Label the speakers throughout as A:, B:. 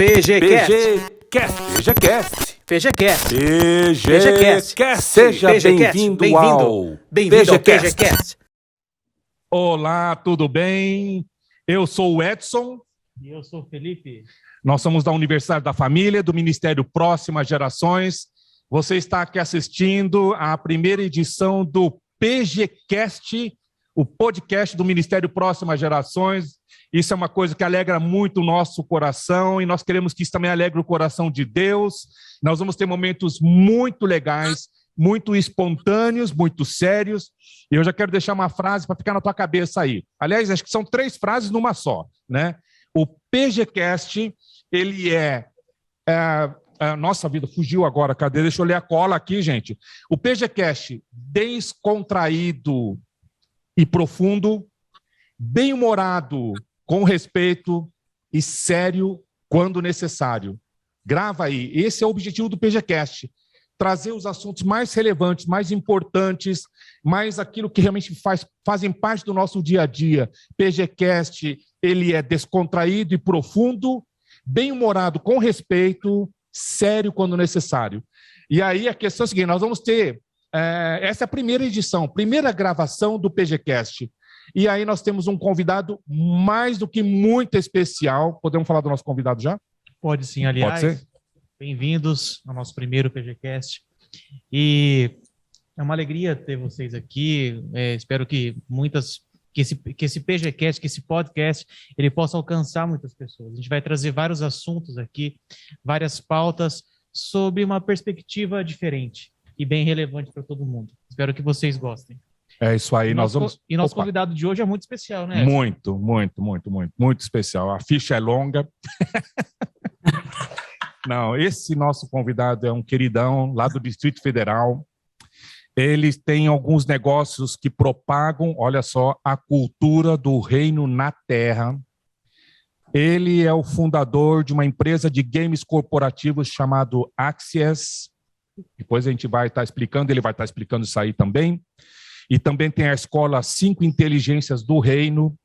A: PGCast. Seja bem-vindo ao PGCast.
B: Olá, tudo bem? Eu sou o Edson.
C: E eu sou o Felipe.
B: Nós somos da Universidade da Família, do Ministério Próximas Gerações. Você está aqui assistindo à primeira edição do PGCast, o podcast do Ministério Próximas Gerações. Isso é uma coisa que alegra muito o nosso coração e nós queremos que isso também alegre o coração de Deus. Nós vamos ter momentos muito legais, muito espontâneos, muito sérios. E eu já quero deixar uma frase para ficar na tua cabeça aí. Aliás, acho que são 3 frases numa só, né? O PGCast, ele nossa vida, fugiu agora, cadê? Deixa eu ler a cola aqui, gente. O PGCast, descontraído e profundo, bem-humorado, com respeito e sério quando necessário. Grava aí, esse é o objetivo do PGCast. Trazer os assuntos mais relevantes, mais importantes, mais aquilo que realmente fazem parte do nosso dia a dia. PGCast, ele é descontraído e profundo, bem-humorado, com respeito, sério quando necessário. E aí a questão é a seguinte, nós vamos ter, essa é a primeira edição, primeira gravação do PGCast. E aí nós temos um convidado mais do que muito especial. Podemos falar do nosso convidado já?
C: Pode sim, aliás.
B: Pode ser?
C: Bem-vindos ao nosso primeiro PGCast. E é uma alegria ter vocês aqui. Espero que esse PGCast, que esse podcast, ele possa alcançar muitas pessoas. A gente vai trazer vários assuntos aqui, várias pautas sobre uma perspectiva diferente e bem relevante para todo mundo. Espero que vocês gostem.
B: É isso aí, nós vamos...
C: E nosso convidado de hoje é muito especial, né?
B: Muito especial. A ficha é longa. Não, esse nosso convidado é um queridão lá do Distrito Federal. Eles têm alguns negócios que propagam, olha só, a cultura do reino na terra. Ele é o fundador de uma empresa de games corporativos chamado Axies. Depois a gente vai estar explicando, ele vai estar explicando isso aí também. E também tem a escola 5 Inteligências do Reino.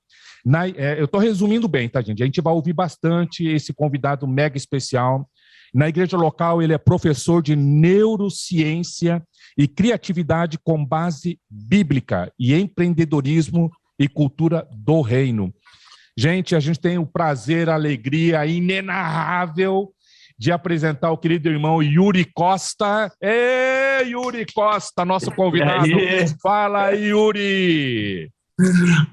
B: Eu estou resumindo bem, tá, gente? A gente vai ouvir bastante esse convidado mega especial. Na igreja local, ele é professor de neurociência e criatividade com base bíblica e empreendedorismo e cultura do reino. Gente, a gente tem o prazer, a alegria inenarrável de apresentar o querido irmão Yuri Costa. Yuri Costa, nosso convidado. Fala, Yuri!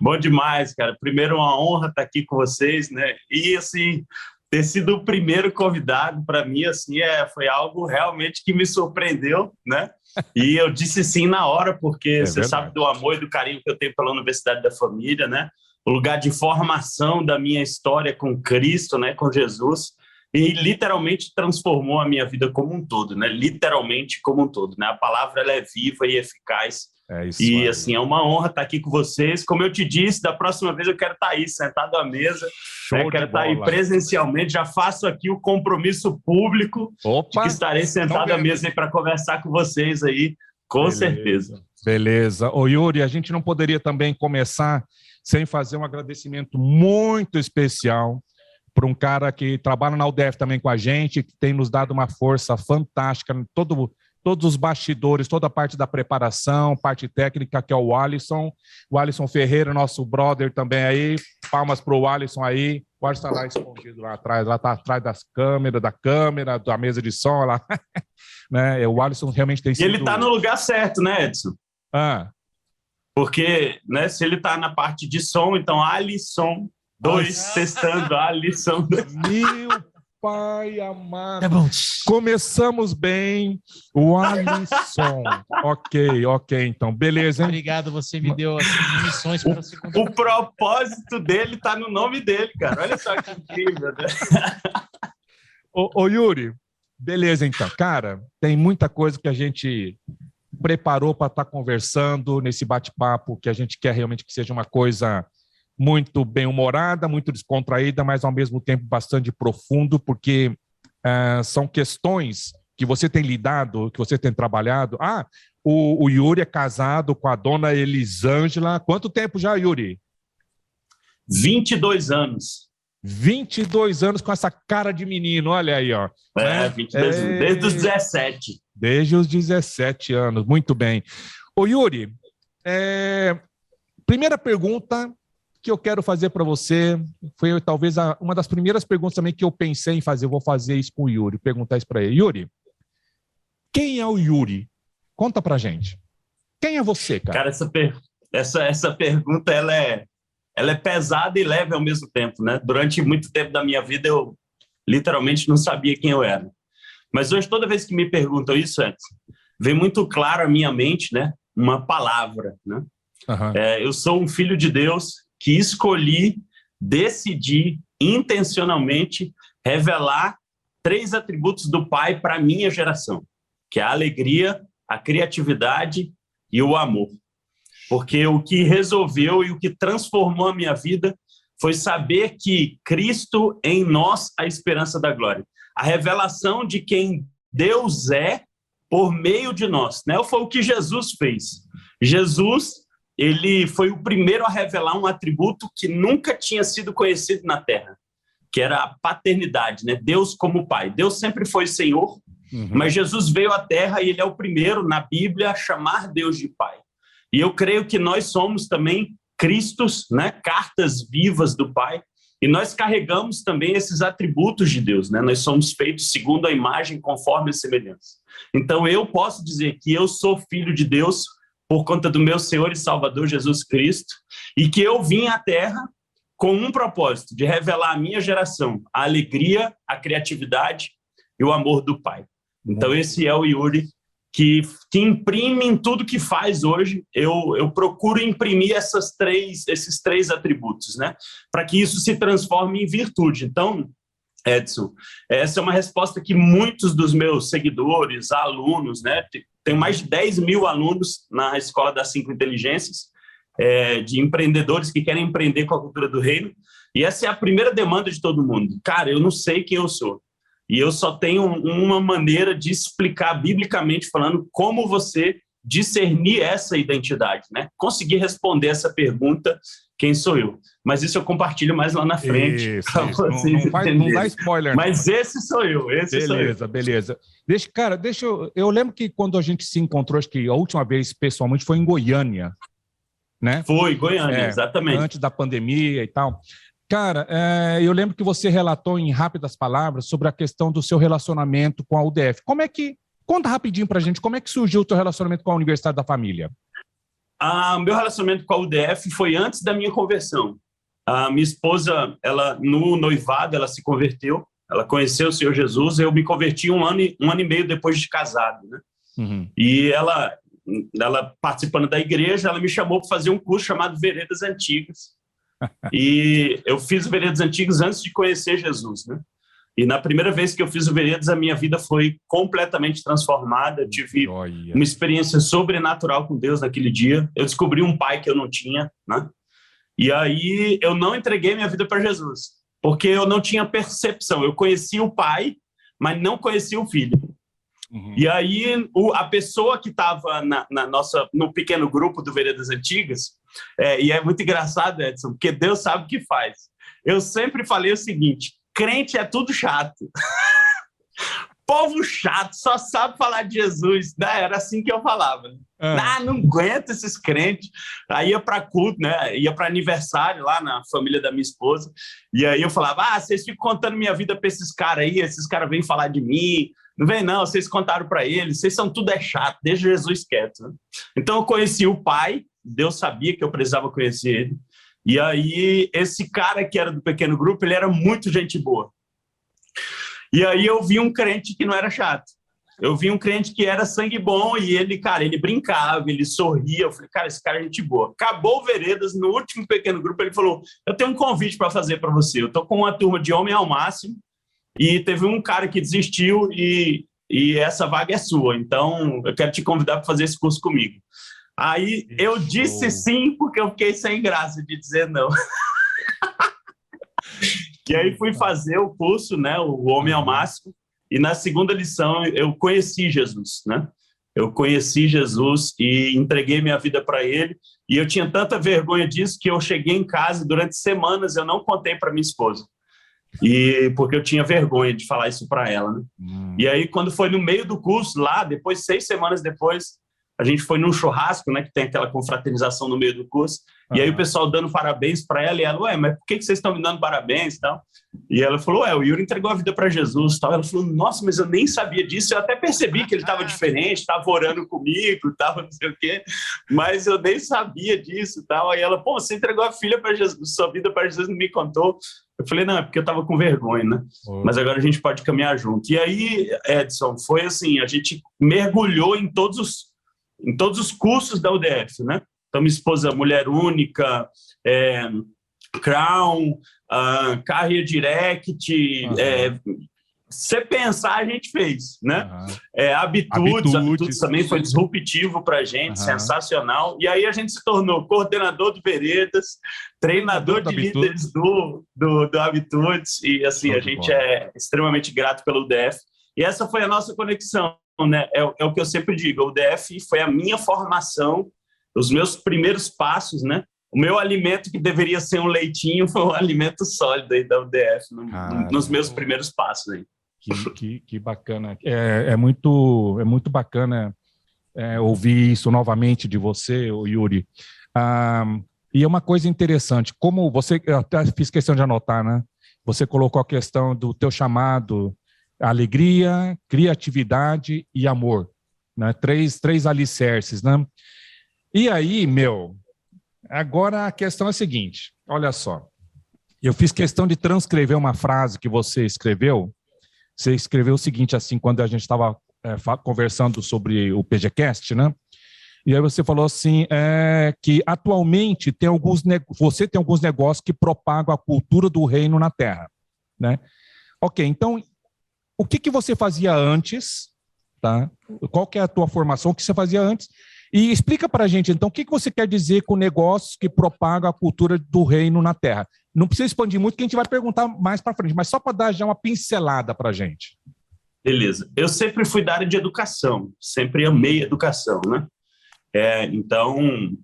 D: Bom demais, cara. Primeiro, uma honra estar aqui com vocês, né? E, assim, ter sido o primeiro convidado, para mim, assim, foi algo realmente que me surpreendeu, né? E eu disse sim na hora, porque você sabe do amor e do carinho que eu tenho pela Universidade da Família, né? O lugar de formação da minha história com Cristo, né? Com Jesus. E literalmente transformou a minha vida como um todo, né? Literalmente como um todo, né? A palavra ela é viva e eficaz. E assim, é uma honra estar aqui com vocês. Como eu te disse, da próxima vez eu quero estar aí, sentado à mesa. Né? Quero estar aí presencialmente. Já faço aqui o compromisso público de que estarei sentado à mesa para conversar com vocês aí, com certeza.
B: Beleza. Ô Yuri, a gente não poderia também começar sem fazer um agradecimento muito especial para um cara que trabalha na UDF também com a gente, que tem nos dado uma força fantástica, todos os bastidores, toda a parte da preparação, parte técnica, que é o Alisson Ferreira, nosso brother também aí, palmas para o Alisson aí, o Alisson está lá escondido lá atrás, lá está atrás da câmera, da mesa de som, lá, né? O Alisson realmente tem sido...
D: E ele está no lugar certo, né, Edson? Porque, né, se ele está na parte de som, então Alisson... 2, testando a lição.
B: Meu pai amado.
C: Tá bom.
B: Começamos bem. O Alisson. Ok, então. Beleza, hein?
C: Obrigado, você me deu as missões para a segunda.
D: O propósito dele tá no nome dele, cara. Olha só que incrível. Né?
B: Ô, Yuri, beleza, então. Cara, tem muita coisa que a gente preparou para estar conversando nesse bate-papo, que a gente quer realmente que seja uma coisa... muito bem-humorada, muito descontraída, mas ao mesmo tempo bastante profundo, porque são questões que você tem lidado, que você tem trabalhado. O Yuri é casado com a dona Elisângela. Quanto tempo já, Yuri?
D: 22 anos.
B: 22 anos com essa cara de menino, olha aí, ó.
D: 22 anos, desde os 17.
B: Desde os 17 anos, muito bem. Ô Yuri, primeira pergunta que eu quero fazer para você, foi talvez uma das primeiras perguntas também que eu pensei em fazer, eu vou fazer isso com o Yuri, perguntar isso para ele. Yuri, quem é o Yuri? Conta pra gente. Quem é você, cara?
D: Cara, essa pergunta, ela é pesada e leve ao mesmo tempo, né? Durante muito tempo da minha vida, eu literalmente não sabia quem eu era. Mas hoje, toda vez que me perguntam isso, vem muito claro à minha mente, né? Uma palavra, né?
B: Uhum.
D: Eu sou um filho de Deus que decidi intencionalmente revelar 3 atributos do Pai para a minha geração, que é a alegria, a criatividade e o amor. Porque o que resolveu e o que transformou a minha vida foi saber que Cristo em nós a esperança da glória. A revelação de quem Deus é por meio de nós, né? Foi o que Jesus fez. Jesus, ele foi o primeiro a revelar um atributo que nunca tinha sido conhecido na Terra, que era a paternidade, né? Deus como Pai. Deus sempre foi Senhor, mas Jesus veio à Terra e ele é o primeiro na Bíblia a chamar Deus de Pai. E eu creio que nós somos também Cristos, né? Cartas vivas do Pai, e nós carregamos também esses atributos de Deus, né? Nós somos feitos segundo a imagem, conforme a semelhança. Então eu posso dizer que eu sou filho de Deus por conta do meu Senhor e Salvador Jesus Cristo, e que eu vim à Terra com um propósito, de revelar à minha geração a alegria, a criatividade e o amor do Pai. Então esse é o Yuri que imprime em tudo que faz hoje. Eu procuro imprimir esses três atributos, né? Para que isso se transforme em virtude. Então, Edson, essa é uma resposta que muitos dos meus seguidores, alunos, né? Tenho mais de 10 mil alunos na Escola das 5 Inteligências, de empreendedores que querem empreender com a cultura do reino. E essa é a primeira demanda de todo mundo. Cara, eu não sei quem eu sou. E eu só tenho uma maneira de explicar, biblicamente falando, como você discernir essa identidade, né? Conseguir responder essa pergunta, quem sou eu? Mas isso eu compartilho mais lá na frente.
B: Isso. Não dá spoiler.
D: Mas não. Esse sou eu,
B: Beleza. Eu lembro que quando a gente se encontrou, acho que a última vez pessoalmente foi em Goiânia, né?
D: Foi, Goiânia, exatamente.
B: Antes da pandemia e tal. Cara, eu lembro que você relatou em rápidas palavras sobre a questão do seu relacionamento com a UDF. Conta rapidinho pra gente, como é que surgiu o teu relacionamento com a Universidade da Família?
D: Meu relacionamento com a UDF foi antes da minha conversão. A minha esposa, ela no noivado, ela se converteu, ela conheceu o Senhor Jesus, eu me converti um ano e meio depois de casado, né? Uhum. E ela participando da igreja, ela me chamou para fazer um curso chamado Veredas Antigas. E eu fiz o Veredas Antigas antes de conhecer Jesus, né? E na primeira vez que eu fiz o Veredas, a minha vida foi completamente transformada. Eu tive uma experiência sobrenatural com Deus naquele dia. Eu descobri um pai que eu não tinha, né? E aí eu não entreguei minha vida para Jesus, porque eu não tinha percepção. Eu conhecia o pai, mas não conhecia o filho. Uhum. E aí a pessoa que estava no pequeno grupo do Veredas Antigas, e é muito engraçado, Edson, porque Deus sabe o que faz. Eu sempre falei o seguinte: crente é tudo chato. Povo chato, só sabe falar de Jesus, né? Era assim que eu falava. Não aguento esses crentes. Aí ia para culto, né? Ia para aniversário lá na família da minha esposa. E aí eu falava: vocês ficam contando minha vida para esses caras aí, esses caras vêm falar de mim. Não vem não, vocês contaram para eles, vocês são tudo chato, deixa Jesus quieto, né? Então eu conheci o pai, Deus sabia que eu precisava conhecer ele. E aí esse cara que era do pequeno grupo, ele era muito gente boa. E aí eu vi um crente que não era chato. Eu vi um crente que era sangue bom e ele, cara, ele brincava, ele sorria. Eu falei: cara, esse cara é gente boa. Acabou o Veredas, no último pequeno grupo, ele falou: eu tenho um convite para fazer para você. Eu tô com uma turma de homem ao máximo e teve um cara que desistiu e essa vaga é sua. Então eu quero te convidar para fazer esse curso comigo. Aí eu disse sim, porque eu fiquei sem graça de dizer não. E aí fui fazer o curso, né, o Homem ao Máximo, e na segunda lição eu conheci Jesus, né? Eu conheci Jesus e entreguei minha vida para ele, e eu tinha tanta vergonha disso que eu cheguei em casa, durante semanas eu não contei para minha esposa. porque eu tinha vergonha de falar isso para ela, né? E aí, quando foi no meio do curso, lá, depois, 6 semanas depois, a gente foi num churrasco, né, que tem aquela confraternização no meio do curso, e aí o pessoal dando parabéns para ela, e ela, ué, mas por que vocês estão me dando parabéns e tal? E ela falou, o Yuri entregou a vida para Jesus e tal. Ela falou, nossa, mas eu nem sabia disso, eu até percebi que ele estava diferente, estava orando comigo, estava não sei o quê, mas eu nem sabia disso e tal. Aí ela, pô, você entregou a filha para Jesus, sua vida para Jesus, não me contou. Eu falei, não, é porque eu estava com vergonha, né? Mas agora a gente pode caminhar junto. E aí, Edson, foi assim, a gente mergulhou em todos os cursos da UDF, né? Então, minha esposa, Mulher Única, Crown, Carreira Direct, você pensar, a gente fez, né? Habitudes também foi disruptivo para a gente, sensacional. E aí a gente se tornou coordenador do Veredas, treinador de líderes do Habitudes, e assim, a gente é extremamente grato pelo UDF. E essa foi a nossa conexão, né? É o que eu sempre digo, o UDF foi a minha formação, os meus primeiros passos, né? O meu alimento, que deveria ser um leitinho, foi um alimento sólido aí da UDF, nos meus primeiros passos aí.
B: Que bacana. É muito bacana ouvir isso novamente de você, Yuri. E é uma coisa interessante, como você, eu até fiz questão de anotar, né? Você colocou a questão do teu chamado, alegria, criatividade e amor, né? Três alicerces, né? E aí, agora a questão é a seguinte, olha só, eu fiz questão de transcrever uma frase que você escreveu o seguinte, assim, quando a gente estava conversando sobre o PGCast, né? E aí você falou assim, que atualmente você tem alguns negócios que propagam a cultura do reino na Terra, né? Ok, então, o que você fazia antes, tá? Qual que é a tua formação, o que você fazia antes? E explica para a gente, então, o que você quer dizer com negócios que propagam a cultura do reino na Terra? Não precisa expandir muito, que a gente vai perguntar mais para frente, mas só para dar já uma pincelada para a gente.
D: Beleza. Eu sempre fui da área de educação, sempre amei educação, né? Então,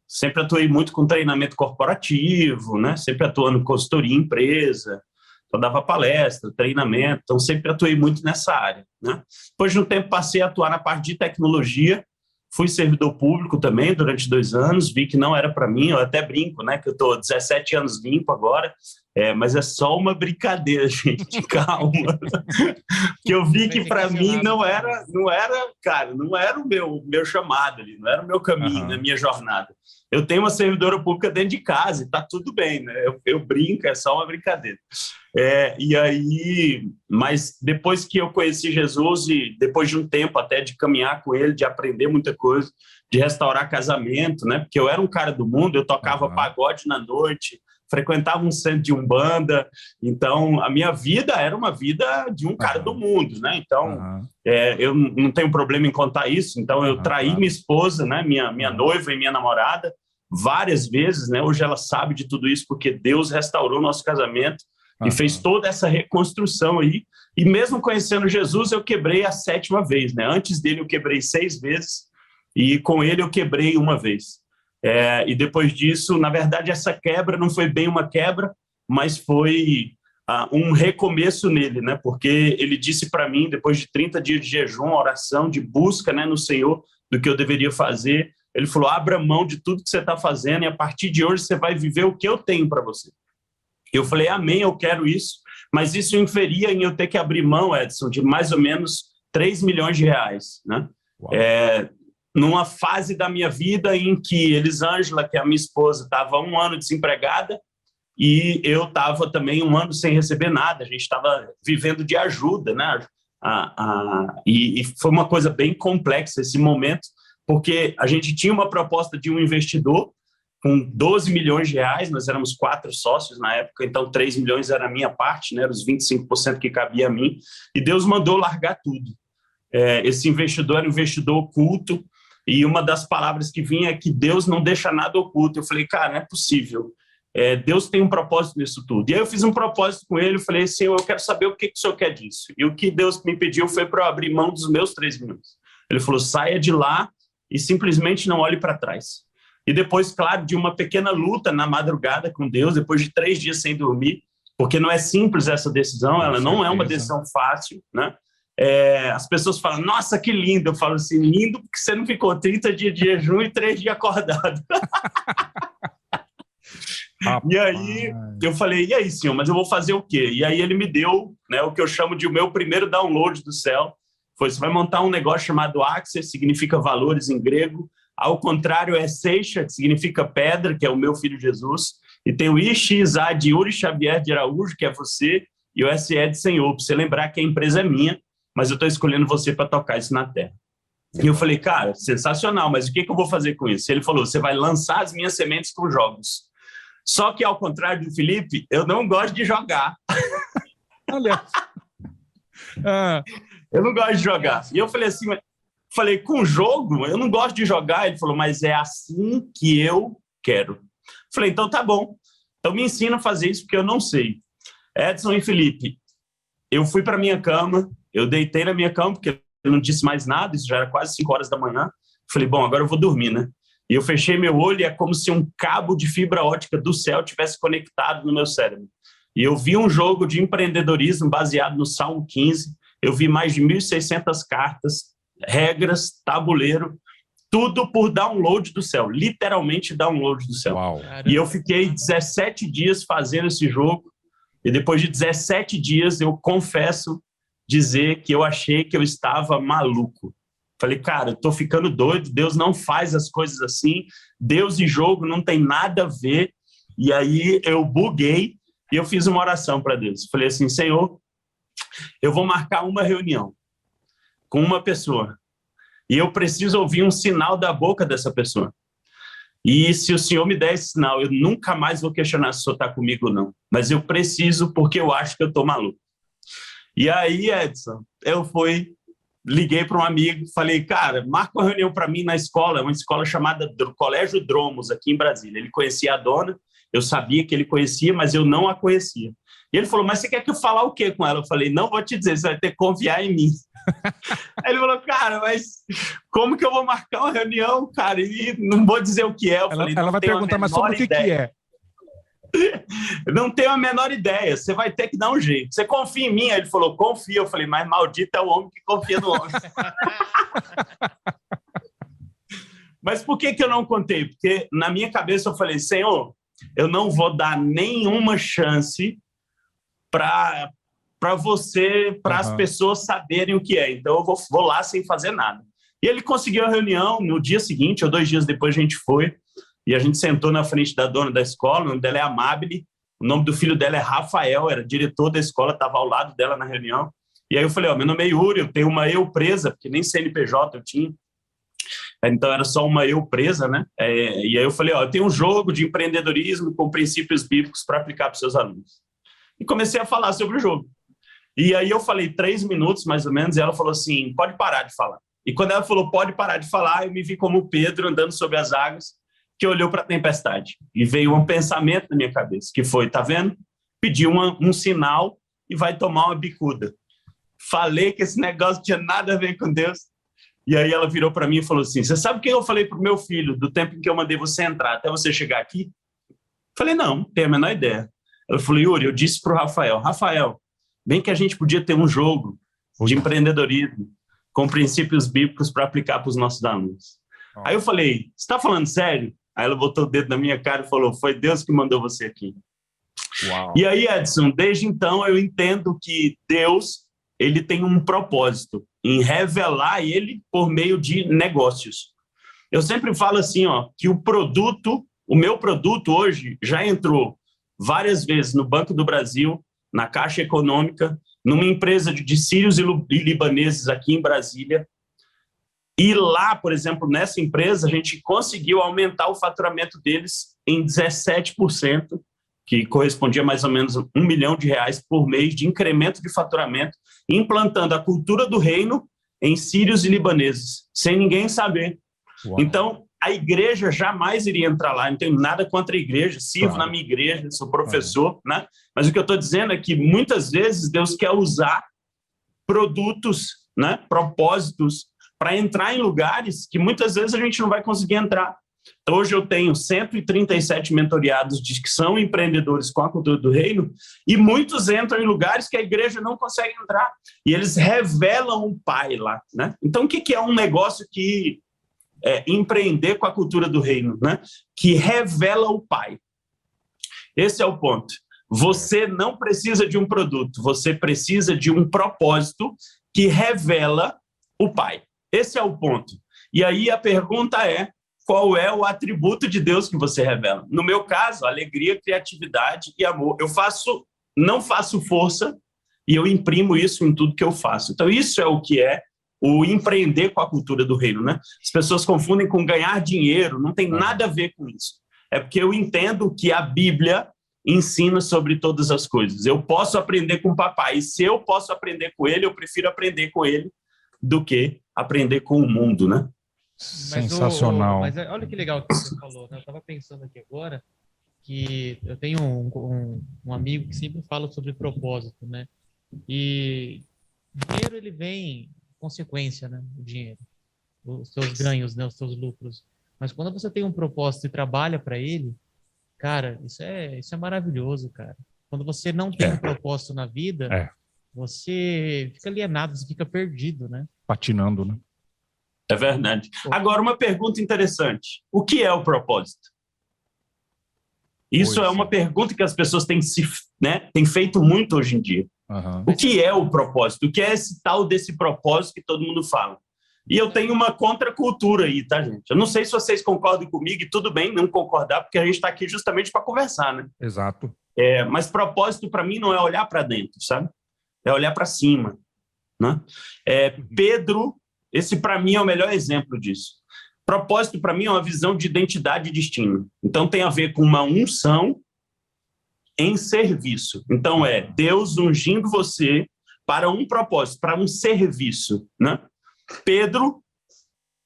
D: sempre atuei muito com treinamento corporativo, né? Sempre atuando em consultoria em empresa, então dava palestra, treinamento, então sempre atuei muito nessa área, né? Depois de um tempo passei a atuar na parte de tecnologia, fui servidor público também durante 2 anos, vi que não era para mim, eu até brinco, né, que eu estou 17 anos limpo agora, mas é só uma brincadeira, gente, calma. Que eu vi que para mim não era, cara, não era o meu chamado ali, não era o meu caminho, a minha jornada. Eu tenho uma servidora pública dentro de casa e tá tudo bem, né? Eu brinco, é só uma brincadeira. E aí, mas depois que eu conheci Jesus e depois de um tempo até de caminhar com ele, de aprender muita coisa, de restaurar casamento, né? Porque eu era um cara do mundo, eu tocava pagode na noite, frequentava um centro de umbanda, então a minha vida era uma vida de um cara do mundo, né? Então, eu não tenho problema em contar isso, então eu traí minha esposa, né? Minha noiva e minha namorada, várias vezes, né? Hoje ela sabe de tudo isso, porque Deus restaurou nosso casamento e fez toda essa reconstrução aí, e mesmo conhecendo Jesus, eu quebrei a 7ª vez, né? Antes dele eu quebrei 6 vezes, e com ele eu quebrei 1 vez. E depois disso, na verdade, essa quebra não foi bem uma quebra, mas foi um recomeço nele, né? Porque ele disse para mim, depois de 30 dias de jejum, oração, de busca, né, no Senhor, do que eu deveria fazer, ele falou, abra mão de tudo que você está fazendo e a partir de hoje você vai viver o que eu tenho para você. Eu falei, amém, eu quero isso, mas isso inferia em eu ter que abrir mão, Edson, de mais ou menos 3 milhões de reais, né? Numa fase da minha vida em que Elisângela, que é a minha esposa, estava 1 ano desempregada e eu estava também 1 ano sem receber nada, a gente estava vivendo de ajuda, né? E foi uma coisa bem complexa esse momento, porque a gente tinha uma proposta de um investidor com 12 milhões de reais, nós éramos 4 sócios na época, então 3 milhões era a minha parte, né? Era os 25% que cabia a mim, e Deus mandou largar tudo. Esse investidor era um investidor oculto, e uma das palavras que vinha é que Deus não deixa nada oculto. Eu falei, cara, não é possível. Deus tem um propósito nisso tudo. E aí eu fiz um propósito com ele, eu falei, Senhor, eu quero saber o que o Senhor quer disso. E o que Deus me pediu foi para eu abrir mão dos meus 3 milhões. Ele falou, saia de lá e simplesmente não olhe para trás. E depois, claro, de uma pequena luta na madrugada com Deus, depois de 3 dias sem dormir, porque não é simples essa decisão, ela não é uma decisão fácil, né? As pessoas falam, nossa, que lindo. Eu falo assim, lindo porque você não ficou 30 dias de jejum e 3 dias acordado. E aí eu falei, e aí, senhor, mas eu vou fazer o quê? E aí ele me deu, né, o que eu chamo de o meu primeiro download do céu. Foi, você vai montar um negócio chamado Axis, significa valores em grego. Ao contrário, é Seixa, que significa pedra, que é o meu filho Jesus. E tem o IXA de Yuri Xavier de Araújo, que é você, e o SE de Senhor, para você lembrar que a empresa é minha, mas eu estou escolhendo você para tocar isso na terra. E eu falei, cara, sensacional, mas o que eu vou fazer com isso? Ele falou, você vai lançar as minhas sementes com jogos. Só que, ao contrário do Felipe, eu não gosto de jogar.
B: Olha.
D: Eu não gosto de jogar. E eu falei assim, com jogo, eu não gosto de jogar. Ele falou, mas é assim que eu quero. Falei, então tá bom. Então me ensina a fazer isso, porque eu não sei. Edson e Felipe, eu fui para minha cama, eu deitei na minha cama, porque eu não disse mais nada, isso já era quase 5 horas da manhã. Falei, bom, agora eu vou dormir, né? E eu fechei meu olho e é como se um cabo de fibra ótica do céu tivesse conectado no meu cérebro. E eu vi um jogo de empreendedorismo baseado no Salmo 15, eu vi mais de 1.600 cartas, regras, tabuleiro, tudo por download do céu, literalmente download do céu.
B: Uau.
D: E eu fiquei 17 dias fazendo esse jogo, e depois de 17 dias eu confesso dizer que eu achei que eu estava maluco. Falei, cara, eu tô ficando doido, Deus não faz as coisas assim, Deus e jogo não tem nada a ver. E aí eu buguei e eu fiz uma oração para Deus. Falei assim, Senhor, eu vou marcar uma reunião com uma pessoa e eu preciso ouvir um sinal da boca dessa pessoa. E se o Senhor me der esse sinal, eu nunca mais vou questionar se o Senhor está comigo ou não. Mas eu preciso porque eu acho que eu tô maluco. E aí, Edson, liguei para um amigo, falei, cara, marca uma reunião para mim na escola, uma escola chamada Colégio Dromos, aqui em Brasília. Ele conhecia a dona, eu sabia que ele conhecia, mas eu não a conhecia. E ele falou, mas você quer que eu falar o quê com ela? Eu falei, não vou te dizer, você vai ter que confiar em mim. Aí ele falou, cara, mas como que eu vou marcar uma reunião, cara? E não vou dizer o que é. Eu falei,
B: ela vai perguntar, mas sobre o que é?
D: Não tenho a menor ideia, você vai ter que dar um jeito. Você confia em mim? Aí ele falou, confia. Eu falei, mas maldito é o homem que confia no homem. Mas por que eu não contei? Porque na minha cabeça eu falei, Senhor, eu não vou dar nenhuma chance para você, para as pessoas saberem o que é. Então eu vou lá sem fazer nada. E ele conseguiu a reunião no dia seguinte, ou 2 dias depois a gente foi. E a gente sentou na frente da dona da escola, o nome dela é Amabile, o nome do filho dela é Rafael, era diretor da escola, estava ao lado dela na reunião. E aí eu falei, meu nome é Yuri, eu tenho uma eu presa, porque nem CNPJ eu tinha. Então era só uma eu presa, né? E aí eu falei, eu tenho um jogo de empreendedorismo com princípios bíblicos para aplicar para os seus alunos. E comecei a falar sobre o jogo. E aí eu falei 3 minutos, mais ou menos, e ela falou assim, pode parar de falar. E quando ela falou, pode parar de falar, eu me vi como Pedro andando sobre as águas, que olhou para a tempestade. E veio um pensamento na minha cabeça, que foi, tá vendo? Pediu um sinal e vai tomar uma bicuda. Falei que esse negócio tinha nada a ver com Deus. E aí ela virou para mim e falou assim, você sabe o que eu falei para o meu filho do tempo em que eu mandei você entrar até você chegar aqui? Falei, não tenho a menor ideia. Ela falou, Yuri, eu disse para o Rafael, bem que a gente podia ter um jogo de empreendedorismo com princípios bíblicos para aplicar para os nossos alunos. Aí eu falei, você está falando sério? Aí ela botou o dedo na minha cara e falou, foi Deus que mandou você aqui.
B: Uau.
D: E aí, Edson, desde então eu entendo que Deus, ele tem um propósito em revelar ele por meio de negócios. Eu sempre falo assim, que o meu produto hoje já entrou várias vezes no Banco do Brasil, na Caixa Econômica, numa empresa de sírios e libaneses aqui em Brasília. E lá, por exemplo, nessa empresa, a gente conseguiu aumentar o faturamento deles em 17%, que correspondia a mais ou menos R$1 milhão por mês de incremento de faturamento, implantando a cultura do reino em sírios e libaneses, sem ninguém saber. Uau. Então, a igreja jamais iria entrar lá. Não tenho nada contra a igreja, sirvo na minha igreja, sou professor, né? Mas o que eu estou dizendo é que muitas vezes Deus quer usar produtos, né? Propósitos, para entrar em lugares que muitas vezes a gente não vai conseguir entrar. Hoje eu tenho 137 mentoriados que são empreendedores com a cultura do reino, e muitos entram em lugares que a igreja não consegue entrar, e eles revelam o Pai lá, né? Então, o que é um negócio que empreender com a cultura do reino, né? Que revela o Pai. Esse é o ponto. Você não precisa de um produto, você precisa de um propósito que revela o Pai. Esse é o ponto. E aí a pergunta é: qual é o atributo de Deus que você revela? No meu caso, alegria, criatividade e amor. Eu não faço força e eu imprimo isso em tudo que eu faço. Então, isso é o que é o empreender com a cultura do reino, né? As pessoas confundem com ganhar dinheiro, não tem nada a ver com isso. É porque eu entendo que a Bíblia ensina sobre todas as coisas. Eu posso aprender com o papai, e se eu posso aprender com ele, eu prefiro aprender com ele do que aprender com o mundo, né?
B: Sensacional.
C: Mas olha que legal que você falou, né? Eu estava pensando aqui agora que eu tenho um amigo que sempre fala sobre propósito, né? E o dinheiro, ele vem consequência, né? O dinheiro, os seus ganhos, né? Os seus lucros. Mas quando você tem um propósito e trabalha para ele, cara, isso é maravilhoso, cara. Quando você não tem um propósito na vida, você fica alienado, você fica perdido, né?
B: Patinando, né?
D: É verdade. Agora, uma pergunta interessante. O que é o propósito? Isso é uma pergunta que as pessoas têm feito muito hoje em dia. O que é o propósito? O que é esse tal desse propósito que todo mundo fala? E eu tenho uma contracultura aí, tá, gente? Eu não sei se vocês concordam comigo, e tudo bem não concordar, porque a gente está aqui justamente para conversar, né?
B: Exato.
D: Mas propósito, para mim, não é olhar para dentro, sabe? É olhar para cima, né? Pedro... Esse, para mim, é o melhor exemplo disso. Propósito, para mim, é uma visão de identidade e destino. Então, tem a ver com uma unção em serviço. Então, Deus ungindo você para um propósito, para um serviço, né? Pedro,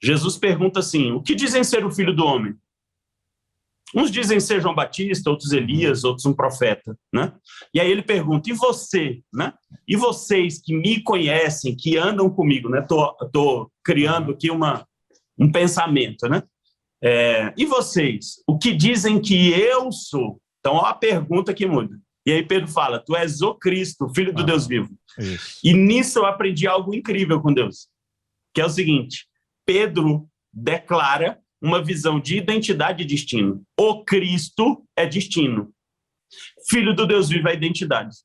D: Jesus pergunta assim: o que dizem ser o filho do homem? Uns dizem ser João Batista, outros Elias, outros um profeta, né? E aí ele pergunta: e você, né? E vocês que me conhecem, que andam comigo, né? Tô criando aqui um pensamento, né? E vocês, o que dizem que eu sou? Então, ó, a pergunta que muda. E aí Pedro fala: tu és o Cristo, filho do Deus vivo.
B: Isso.
D: E nisso eu aprendi algo incrível com Deus, que é o seguinte: Pedro declara uma visão de identidade e destino. O Cristo é destino. Filho do Deus vivo é identidade.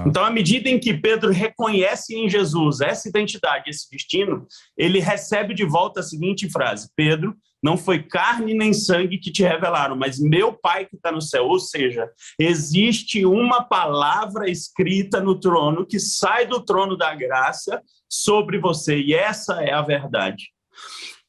D: Então, à medida em que Pedro reconhece em Jesus essa identidade, esse destino, ele recebe de volta a seguinte frase: Pedro, não foi carne nem sangue que te revelaram, mas meu Pai que está no céu. Ou seja, existe uma palavra escrita no trono que sai do trono da graça sobre você, e essa é a verdade.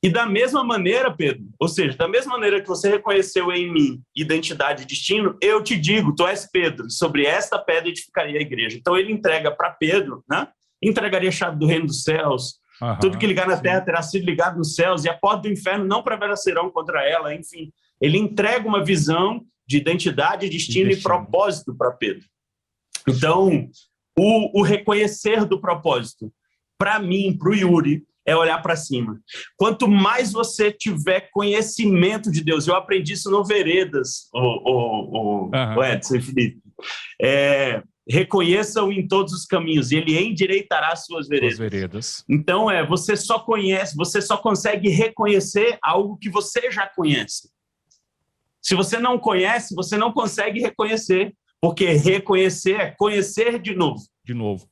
D: E da mesma maneira, Pedro, ou seja, da mesma maneira que você reconheceu em mim identidade e destino, eu te digo, tu és Pedro, sobre esta pedra edificaria a igreja. Então ele entrega para Pedro, né? Entregaria a chave do reino dos céus, tudo que ligar na terra terá sido ligado nos céus, e a porta do inferno não prevalecerão contra ela, enfim. Ele entrega uma visão de identidade, destino e propósito para Pedro. Então, o reconhecer do propósito, para mim, para o Yuri, é olhar para cima. Quanto mais você tiver conhecimento de Deus, eu aprendi isso no Veredas, o Edson e Felipe, reconheça-o em todos os caminhos, e ele endireitará as suas veredas. Então, você só conhece, você só consegue reconhecer algo que você já conhece. Se você não conhece, você não consegue reconhecer, porque reconhecer é conhecer de novo.
B: De novo.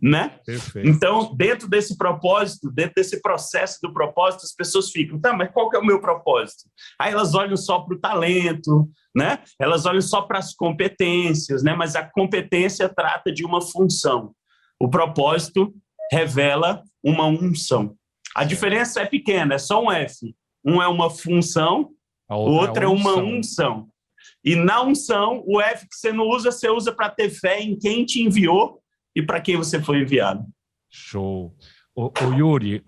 D: Né?
B: Perfeito.
D: Então, dentro desse propósito, dentro desse processo do propósito, as pessoas ficam: tá, mas qual que é o meu propósito? Aí elas olham só para o talento, né? Elas olham só para as competências, né? Mas a competência trata de uma função. O propósito revela uma unção. A diferença é pequena, é só um F. Um é uma função, o outro é uma unção. E na unção, o F que você não usa, você usa para ter fé em quem te enviou e para quem você foi enviado.
B: Show. O Yuri,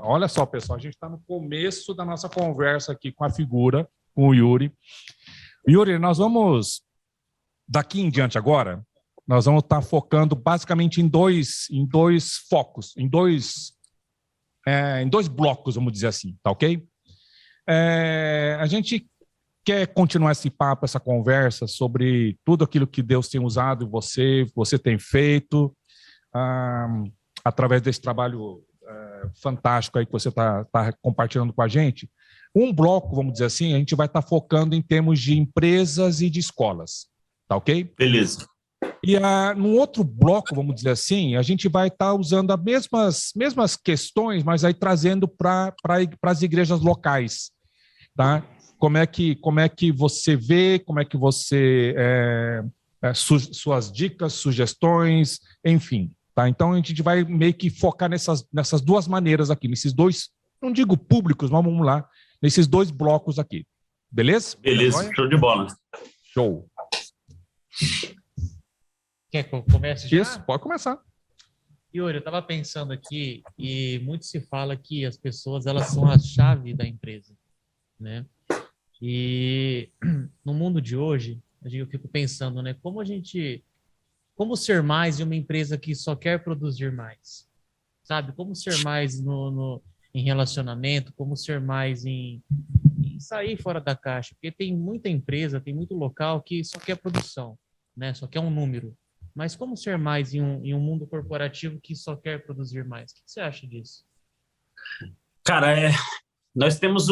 B: olha só, pessoal, a gente está no começo da nossa conversa aqui com a figura, com o Yuri. Yuri, nós vamos, daqui em diante agora, nós vamos estar focando basicamente em dois focos, em dois blocos, vamos dizer assim, tá ok? A gente quer continuar esse papo, essa conversa sobre tudo aquilo que Deus tem usado em você tem feito, através desse trabalho fantástico aí que você está compartilhando com a gente. Um bloco, vamos dizer assim, a gente vai estar focando em termos de empresas e de escolas, tá ok?
D: Beleza.
B: E num outro bloco, vamos dizer assim, a gente vai estar usando as mesmas questões, mas aí trazendo para as igrejas locais, tá? Como é que você vê, como é que você... suas dicas, sugestões, enfim. Tá? Então, a gente vai meio que focar nessas duas maneiras aqui, nesses dois, não digo públicos, mas vamos lá, nesses dois blocos aqui. Beleza?
D: Beleza, show de bola.
B: Show.
C: Quer que eu comece já?
B: Isso, pode começar.
C: Yuri, eu estava pensando aqui, e muito se fala que as pessoas, elas são a chave da empresa, né? E no mundo de hoje, eu fico pensando, né? Como ser mais em uma empresa que só quer produzir mais? Sabe? Como ser mais em relacionamento, como ser mais em sair fora da caixa? Porque tem muita empresa, tem muito local que só quer produção, né? Só quer um número. Mas como ser mais em um mundo corporativo que só quer produzir mais? O que você acha disso?
D: Cara, nós temos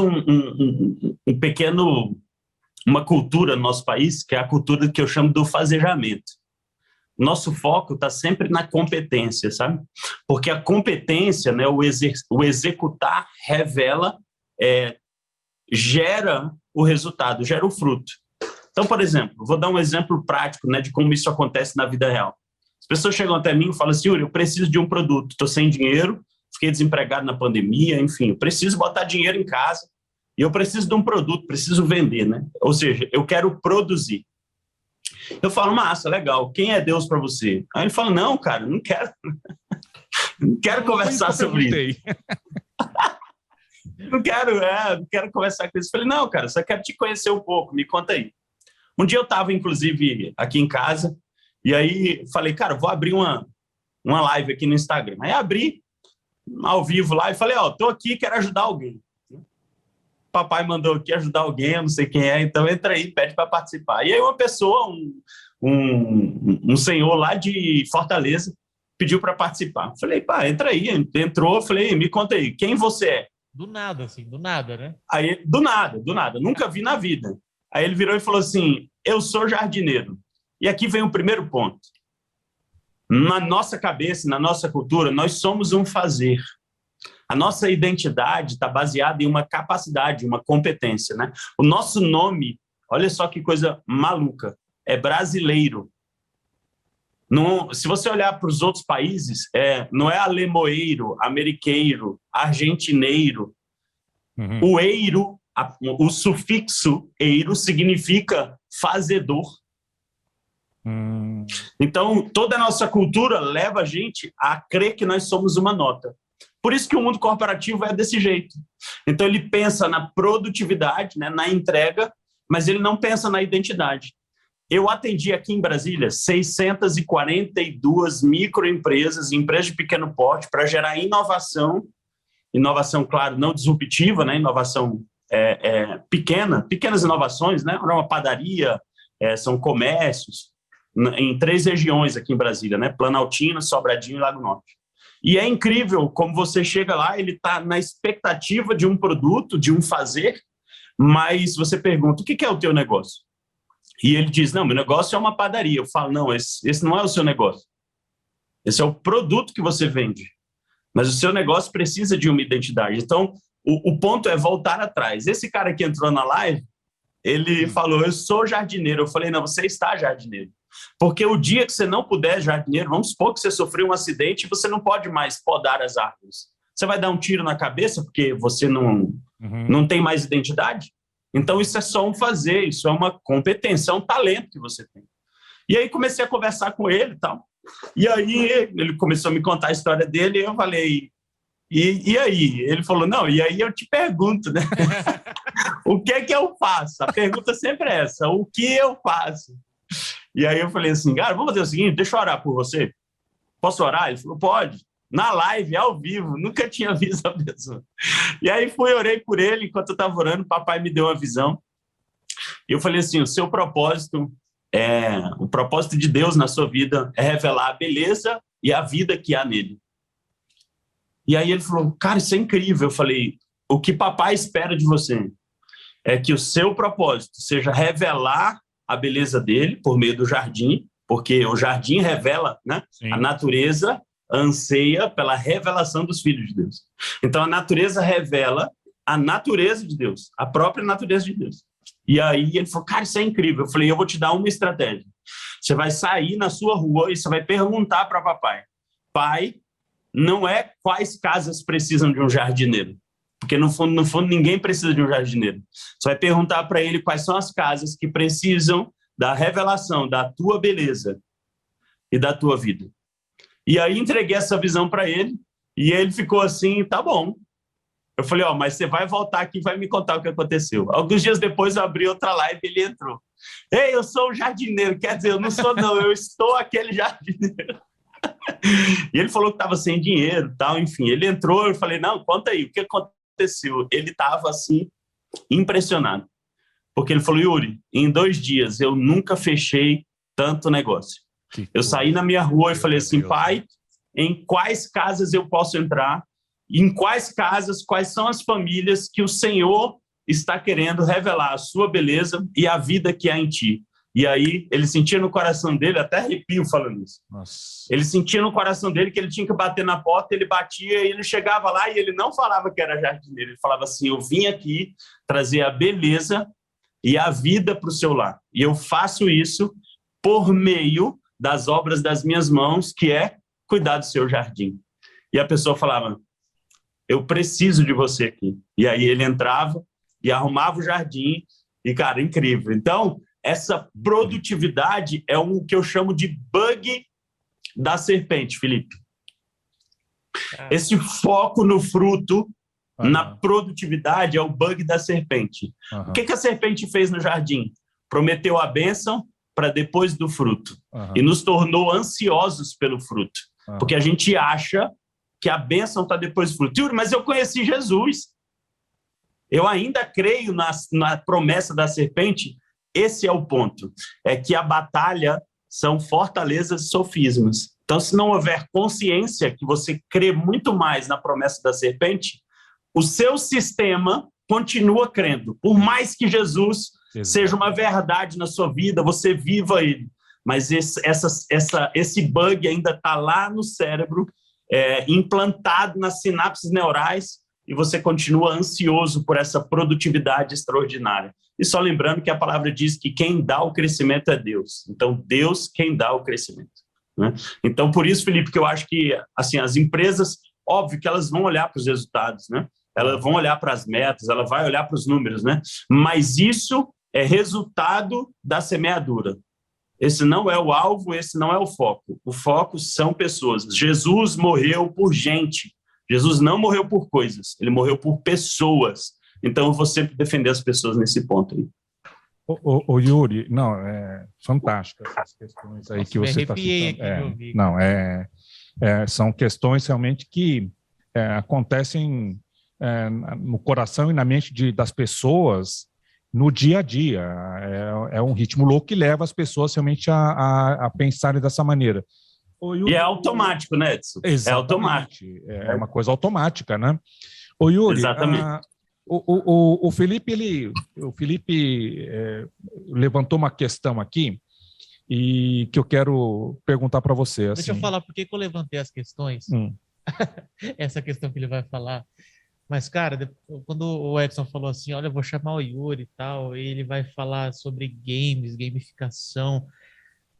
D: uma cultura no nosso país, que é a cultura que eu chamo do fazejamento. Nosso foco está sempre na competência, sabe? Porque a competência, né, o executar, revela, gera o resultado, gera o fruto. Então, por exemplo, vou dar um exemplo prático, né, de como isso acontece na vida real. As pessoas chegam até mim e falam assim: Yuri, eu preciso de um produto, estou sem dinheiro, fiquei desempregado na pandemia, enfim, eu preciso botar dinheiro em casa e eu preciso de um produto, preciso vender, né? Ou seja, eu quero produzir. Eu falo: massa, legal, quem é Deus para você? Aí ele fala: não, cara, não quero, não quero conversar sobre isso. Não quero conversar com isso. Eu falei: não, cara, só quero te conhecer um pouco, me conta aí. Um dia eu estava, inclusive, aqui em casa, e aí falei: cara, vou abrir uma live aqui no Instagram. Aí abri ao vivo lá e falei: tô aqui, quero ajudar alguém. Papai mandou aqui ajudar alguém, eu não sei quem é, então entra aí, pede para participar. E aí uma pessoa, um senhor lá de Fortaleza, pediu para participar. Falei: pá, entra aí. Entrou, falei: me conta aí, quem você é?
C: Do nada, assim, do nada, né?
D: Aí, do nada, nunca vi na vida. Aí ele virou e falou assim: eu sou jardineiro. E aqui vem o primeiro ponto. Na nossa cabeça, na nossa cultura, nós somos um fazer. A nossa identidade está baseada em uma capacidade, uma competência, né? O nosso nome, olha só que coisa maluca, é brasileiro. Não, se você olhar para os outros países, não é alemoeiro, ameriqueiro, argentineiro. O eiro, o sufixo eiro significa fazedor. Então, toda a nossa cultura leva a gente a crer que nós somos uma nota. Por isso que o mundo corporativo é desse jeito. Então, ele pensa na produtividade, né, na entrega, mas ele não pensa na identidade. Eu atendi aqui em Brasília 642 microempresas, empresas de pequeno porte, para gerar inovação, claro, não disruptiva, né, inovação pequenas inovações, né, uma padaria, são comércios, em 3 regiões aqui em Brasília, né, Planaltina, Sobradinho e Lago Norte. E é incrível como você chega lá, ele está na expectativa de um produto, de um fazer, mas você pergunta: o que é o teu negócio? E ele diz: não, meu negócio é uma padaria. Eu falo: não, esse não é o seu negócio. Esse é o produto que você vende. Mas o seu negócio precisa de uma identidade. Então, o ponto é voltar atrás. Esse cara que entrou na live, ele falou: eu sou jardineiro. Eu falei: não, você está jardineiro. Porque o dia que você não puder jardineiro, vamos supor que você sofreu um acidente e você não pode mais podar as árvores. Você vai dar um tiro na cabeça porque você não tem mais identidade? Então, isso é só um fazer, isso é uma competência, é um talento que você tem. E aí comecei a conversar com ele e tal. E aí ele começou a me contar a história dele e eu falei: e aí? Ele falou: não, e aí eu te pergunto, né? O que é que eu faço? A pergunta sempre é essa: o que eu faço? E aí eu falei assim: cara, vamos fazer o seguinte, deixa eu orar por você. Posso orar? Ele falou: pode. na live, ao vivo, nunca tinha visto a pessoa. E aí orei por ele, enquanto eu estava orando, o papai me deu uma visão. E eu falei assim, o propósito de Deus na sua vida é revelar a beleza e a vida que há nele. E aí ele falou, cara, isso é incrível. Eu falei, o que papai espera de você é que o seu propósito seja revelar a beleza dele por meio do jardim, porque o jardim revela, né? A natureza anseia pela revelação dos filhos de Deus. Então, a natureza revela a natureza de Deus, a própria natureza de Deus. E aí ele falou, cara, isso é incrível. Eu falei, eu vou te dar uma estratégia. Você vai sair na sua rua e você vai perguntar para papai, pai, não é quais casas precisam de um jardineiro, porque no fundo ninguém precisa de um jardineiro. Você vai perguntar para ele quais são as casas que precisam da revelação da tua beleza e da tua vida. E aí entreguei essa visão para ele e ele ficou assim, tá bom. Eu falei, mas você vai voltar aqui e vai me contar o que aconteceu. Alguns dias depois eu abri outra live e ele entrou. Ei, eu sou o jardineiro. Quer dizer, eu não sou não, eu estou aquele jardineiro. E ele falou que estava sem dinheiro, tal, enfim. Ele entrou, eu falei, não, conta aí, o que aconteceu? Ele estava assim, impressionado. Porque ele falou, Yuri, em 2 dias eu nunca fechei tanto negócio. Eu saí na minha rua e falei assim, pai, em quais casas eu posso entrar? Em quais casas, quais são as famílias que o Senhor está querendo revelar a sua beleza e a vida que há em ti? E aí ele sentia no coração dele, até arrepio falando isso. Nossa. Ele sentia no coração dele que ele tinha que bater na porta, ele batia e ele chegava lá e ele não falava que era jardineiro, ele falava assim, eu vim aqui trazer a beleza e a vida para o seu lar. E eu faço isso por meio das obras das minhas mãos, que é cuidar do seu jardim. E a pessoa falava, eu preciso de você aqui. E aí ele entrava e arrumava o jardim e, cara, incrível. Então, essa produtividade é o que eu chamo de bug da serpente, Felipe. Esse foco no fruto, na produtividade, é o bug da serpente. O que a serpente fez no jardim? Prometeu a bênção para depois do fruto. E nos tornou ansiosos pelo fruto. Porque a gente acha que a bênção está depois do fruto. Yuri, mas eu conheci Jesus. Eu ainda creio na promessa da serpente. Esse é o ponto. É que a batalha são fortalezas e sofismas. Então, se não houver consciência que você crê muito mais na promessa da serpente, o seu sistema continua crendo. Por mais que Jesus seja uma verdade na sua vida, você viva ele. Mas esse bug ainda está lá no cérebro, implantado nas sinapses neurais, e você continua ansioso por essa produtividade extraordinária. E só lembrando que a palavra diz que quem dá o crescimento é Deus. Então, Deus quem dá o crescimento. Né? Então, por isso, Felipe, que eu acho que assim, as empresas, óbvio que elas vão olhar para os resultados, né? Elas vão olhar para as metas, ela vai olhar para os números, né? Mas isso é resultado da semeadura. Esse não é o alvo, esse não é o foco. O foco são pessoas. Jesus morreu por gente. Jesus não morreu por coisas, ele morreu por pessoas. Então, eu vou sempre defender as pessoas nesse ponto aí.
B: Ô Yuri, não, é fantástico essas questões aí que você está citando. Não, são questões realmente que acontecem no coração e na mente das pessoas no dia a dia. É um ritmo louco que leva as pessoas realmente a pensarem dessa maneira. Yuri,
D: e é automático, né, Edson?
B: Exatamente. É automático. É uma coisa automática, né? Ô Yuri,
D: exatamente.
B: O Felipe, levantou uma questão aqui e que eu quero perguntar para você. Assim.
C: Deixa eu falar por que eu levantei as questões. Essa questão que ele vai falar. Mas, cara, quando o Edson falou assim, olha, eu vou chamar o Yuri e tal, e ele vai falar sobre games, gamificação.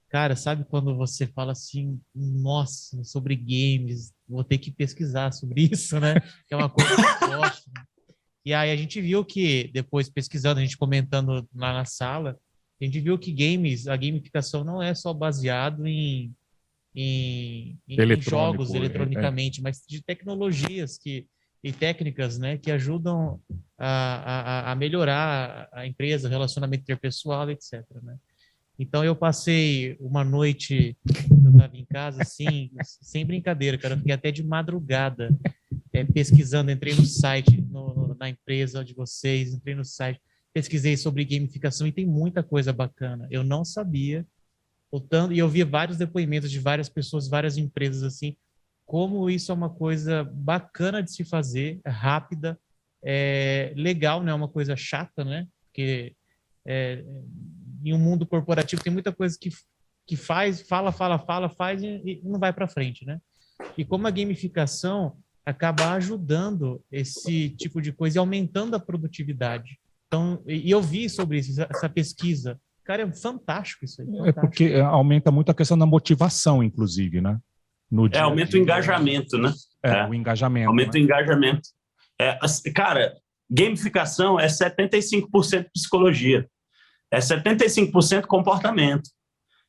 C: Cara, sabe quando você fala assim, nossa, sobre games, vou ter que pesquisar sobre isso, né? Que é uma coisa que eu gosto. E aí a gente viu que, depois pesquisando, a gente comentando lá na sala, a gente viu que a gamificação não é só baseado em jogos eletronicamente, mas de tecnologias e técnicas, né, que ajudam a melhorar a empresa, o relacionamento interpessoal, etc. Né? Então eu passei uma noite, eu estava em casa, assim, sem brincadeira, cara, eu fiquei até de madrugada pesquisando, entrei no site, na empresa de vocês, entrei no site, pesquisei sobre gamificação e tem muita coisa bacana. Eu não sabia, e eu vi vários depoimentos de várias pessoas, várias empresas, assim, como isso é uma coisa bacana de se fazer, rápida, legal, não é uma coisa chata, né? Porque em um mundo corporativo tem muita coisa que faz, faz e não vai para frente, né? E como a gamificação acaba ajudando esse tipo de coisa e aumentando a produtividade. Então, e eu vi sobre isso, essa pesquisa. Cara, é fantástico isso aí. Fantástico.
B: Porque aumenta muito a questão da motivação, inclusive, né?
D: Aumenta o engajamento, né?
B: O engajamento.
D: Aumenta o engajamento. Cara, gamificação é 75% psicologia. É 75% comportamento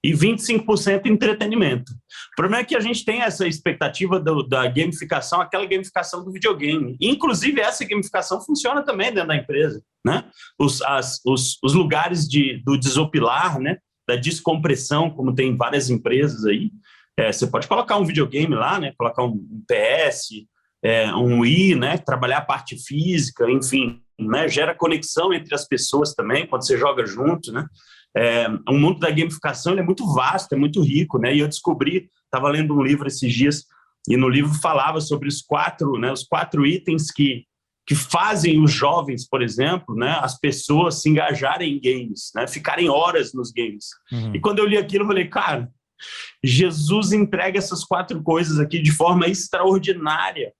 D: e 25% entretenimento. O problema é que a gente tem essa expectativa da gamificação, aquela gamificação do videogame. Inclusive, essa gamificação funciona também dentro da empresa, né? Os lugares do desopilar, né? Da descompressão, como tem várias empresas aí. Você pode colocar um videogame lá, né? Colocar um PS, um Wii, né? Trabalhar a parte física, enfim, né? Gera conexão entre as pessoas também, quando você joga junto, né? O mundo da gamificação é muito vasto, é muito rico, né? E eu descobri, estava lendo um livro esses dias, e no livro falava sobre os quatro itens que fazem os jovens, por exemplo, né? As pessoas se engajarem em games, né? Ficarem horas nos games. E quando eu li aquilo, eu falei, cara, Jesus entrega essas 4 coisas aqui de forma extraordinária,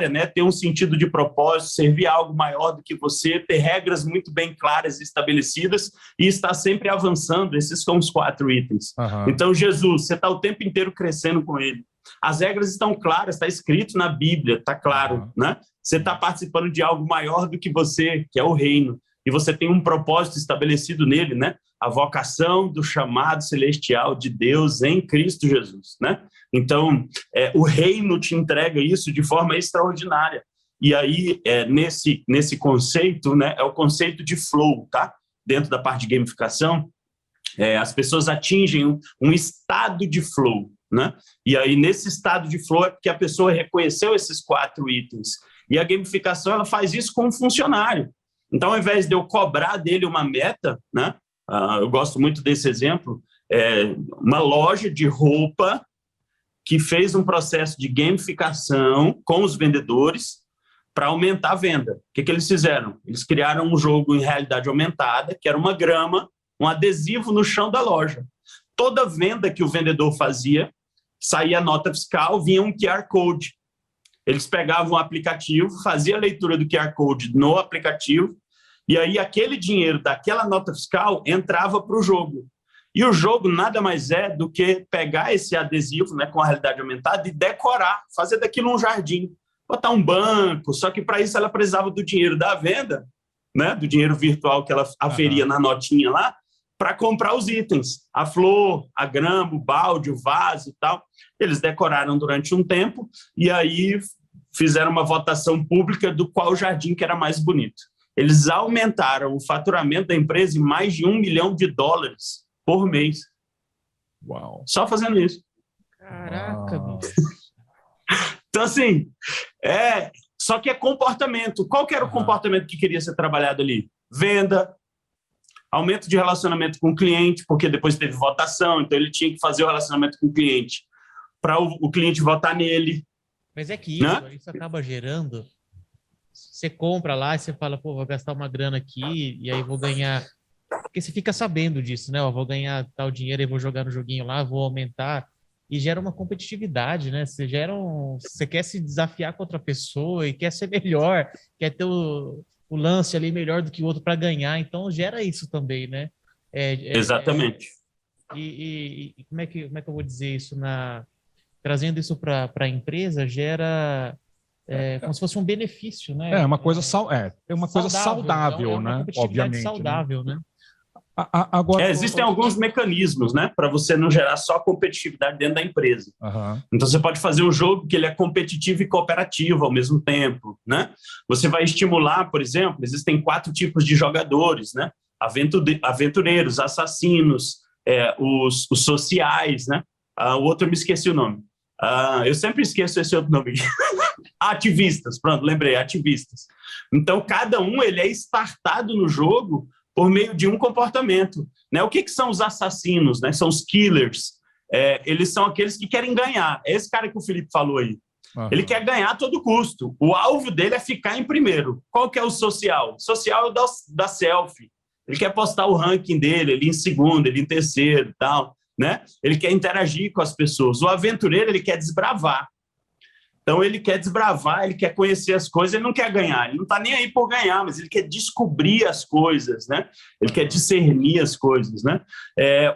D: né? Ter um sentido de propósito, servir a algo maior do que você, ter regras muito bem claras e estabelecidas e estar sempre avançando. Esses são os 4 itens. Então, Jesus, você está o tempo inteiro crescendo com ele. As regras estão claras, está escrito na Bíblia, está claro, né? Você está participando de algo maior do que você, que é o reino, e você tem um propósito estabelecido nele, né? A vocação do chamado celestial de Deus em Cristo Jesus, né? Então, o reino te entrega isso de forma extraordinária. E aí, nesse conceito, né, é o conceito de flow, tá? Dentro da parte de gamificação, as pessoas atingem um estado de flow, né? E aí, nesse estado de flow, é porque a pessoa reconheceu esses 4 itens. E a gamificação, ela faz isso com um funcionário. Então, ao invés de eu cobrar dele uma meta, né? Eu gosto muito desse exemplo, uma loja de roupa que fez um processo de gamificação com os vendedores para aumentar a venda. O que eles fizeram? Eles criaram um jogo em realidade aumentada, que era uma grama, um adesivo no chão da loja. Toda venda que o vendedor fazia, saía a nota fiscal, vinha um QR Code. Eles pegavam o aplicativo, faziam a leitura do QR Code no aplicativo, e aí aquele dinheiro daquela nota fiscal entrava para o jogo. E o jogo nada mais é do que pegar esse adesivo, né, com a realidade aumentada e decorar, fazer daquilo um jardim, botar um banco, só que para isso ela precisava do dinheiro da venda, né, do dinheiro virtual que ela aferia na notinha lá, para comprar os itens, a flor, a grama, o balde, o vaso e tal. Eles decoraram durante um tempo e aí fizeram uma votação pública do qual jardim que era mais bonito. Eles aumentaram o faturamento da empresa em mais de $1 milhão por mês.
B: Uau.
D: Só fazendo isso.
C: Caraca, bicho.
D: Então, assim, só que é comportamento. Qual que era o comportamento que queria ser trabalhado ali? Venda, aumento de relacionamento com o cliente, porque depois teve votação, então ele tinha que fazer o relacionamento com o cliente para o cliente votar nele.
C: Mas é que isso acaba gerando... Você compra lá e você fala, pô, vou gastar uma grana aqui e aí vou ganhar... Porque você fica sabendo disso, né? Vou ganhar tal dinheiro e vou jogar no joguinho lá, vou aumentar. E gera uma competitividade, né? Você quer se desafiar com outra pessoa e quer ser melhor, quer ter o lance ali melhor do que o outro para ganhar. Então, gera isso também, né?
D: Exatamente.
C: E como é que eu vou dizer isso? Trazendo isso para a empresa, gera... como se fosse um benefício, né?
B: É uma coisa saudável, né?
C: Obviamente. Saudável, né?
B: Agora,
D: existem alguns mecanismos, né, para você não gerar só competitividade dentro da empresa. Então você pode fazer um jogo que ele é competitivo e cooperativo ao mesmo tempo, né? Você vai estimular, por exemplo, existem 4 tipos de jogadores, né? aventureiros, assassinos, os sociais, né? O outro eu me esqueci o nome. Eu sempre esqueço esse outro nome. Ativistas, pronto, lembrei, ativistas. Então, cada um ele é startado no jogo por meio de um comportamento. Né? O que são os assassinos? Né? São os killers. Eles são aqueles que querem ganhar. É esse cara que o Felipe falou aí. Uhum. Ele quer ganhar a todo custo. O alvo dele é ficar em primeiro. Qual que é o social? O social é o da selfie. Ele quer postar o ranking dele, ele em segundo, ele em terceiro e tal. Né? Ele quer interagir com as pessoas. O aventureiro, ele quer desbravar. Então, ele quer desbravar, ele quer conhecer as coisas, ele não quer ganhar, ele não está nem aí por ganhar, mas ele quer descobrir as coisas, né? Ele quer discernir as coisas, né?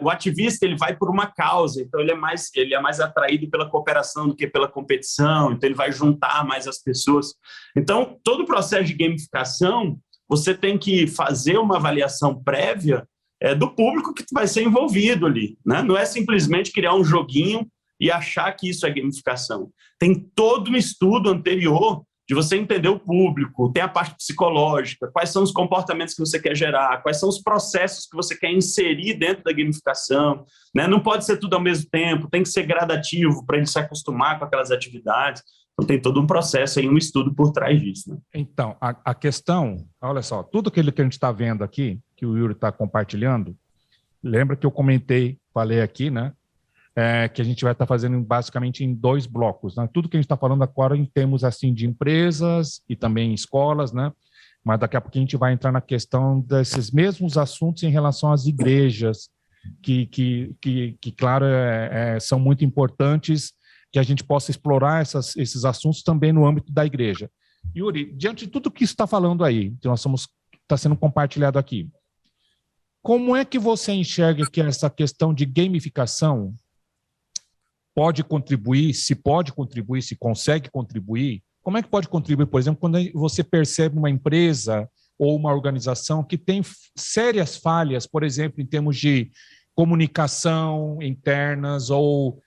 D: O ativista, ele vai por uma causa, então ele é mais atraído pela cooperação do que pela competição, então ele vai juntar mais as pessoas. Então, todo o processo de gamificação, você tem que fazer uma avaliação prévia do público que vai ser envolvido ali, né? Não é simplesmente criar um joguinho e achar que isso é gamificação. Tem todo um estudo anterior de você entender o público, tem a parte psicológica, quais são os comportamentos que você quer gerar, quais são os processos que você quer inserir dentro da gamificação, né? Não pode ser tudo ao mesmo tempo, tem que ser gradativo para ele se acostumar com aquelas atividades. Então, tem todo um processo aí, um estudo por trás disso. Né?
B: Então, a questão, olha só, tudo aquilo que a gente está vendo aqui, que o Yuri está compartilhando, lembra que eu falei aqui, né? Que a gente vai estar fazendo basicamente em 2 blocos, né? Tudo que a gente está falando agora em termos assim de empresas e também escolas, né? Mas daqui a pouco a gente vai entrar na questão desses mesmos assuntos em relação às igrejas, que claro, são muito importantes, que a gente possa explorar esses assuntos também no âmbito da igreja. Yuri, diante de tudo que está falando aí, que está sendo compartilhado aqui, como é que você enxerga que essa questão de gamificação pode contribuir, se consegue contribuir? Como é que pode contribuir, por exemplo, quando você percebe uma empresa ou uma organização que tem sérias falhas, por exemplo, em termos de comunicação internas ou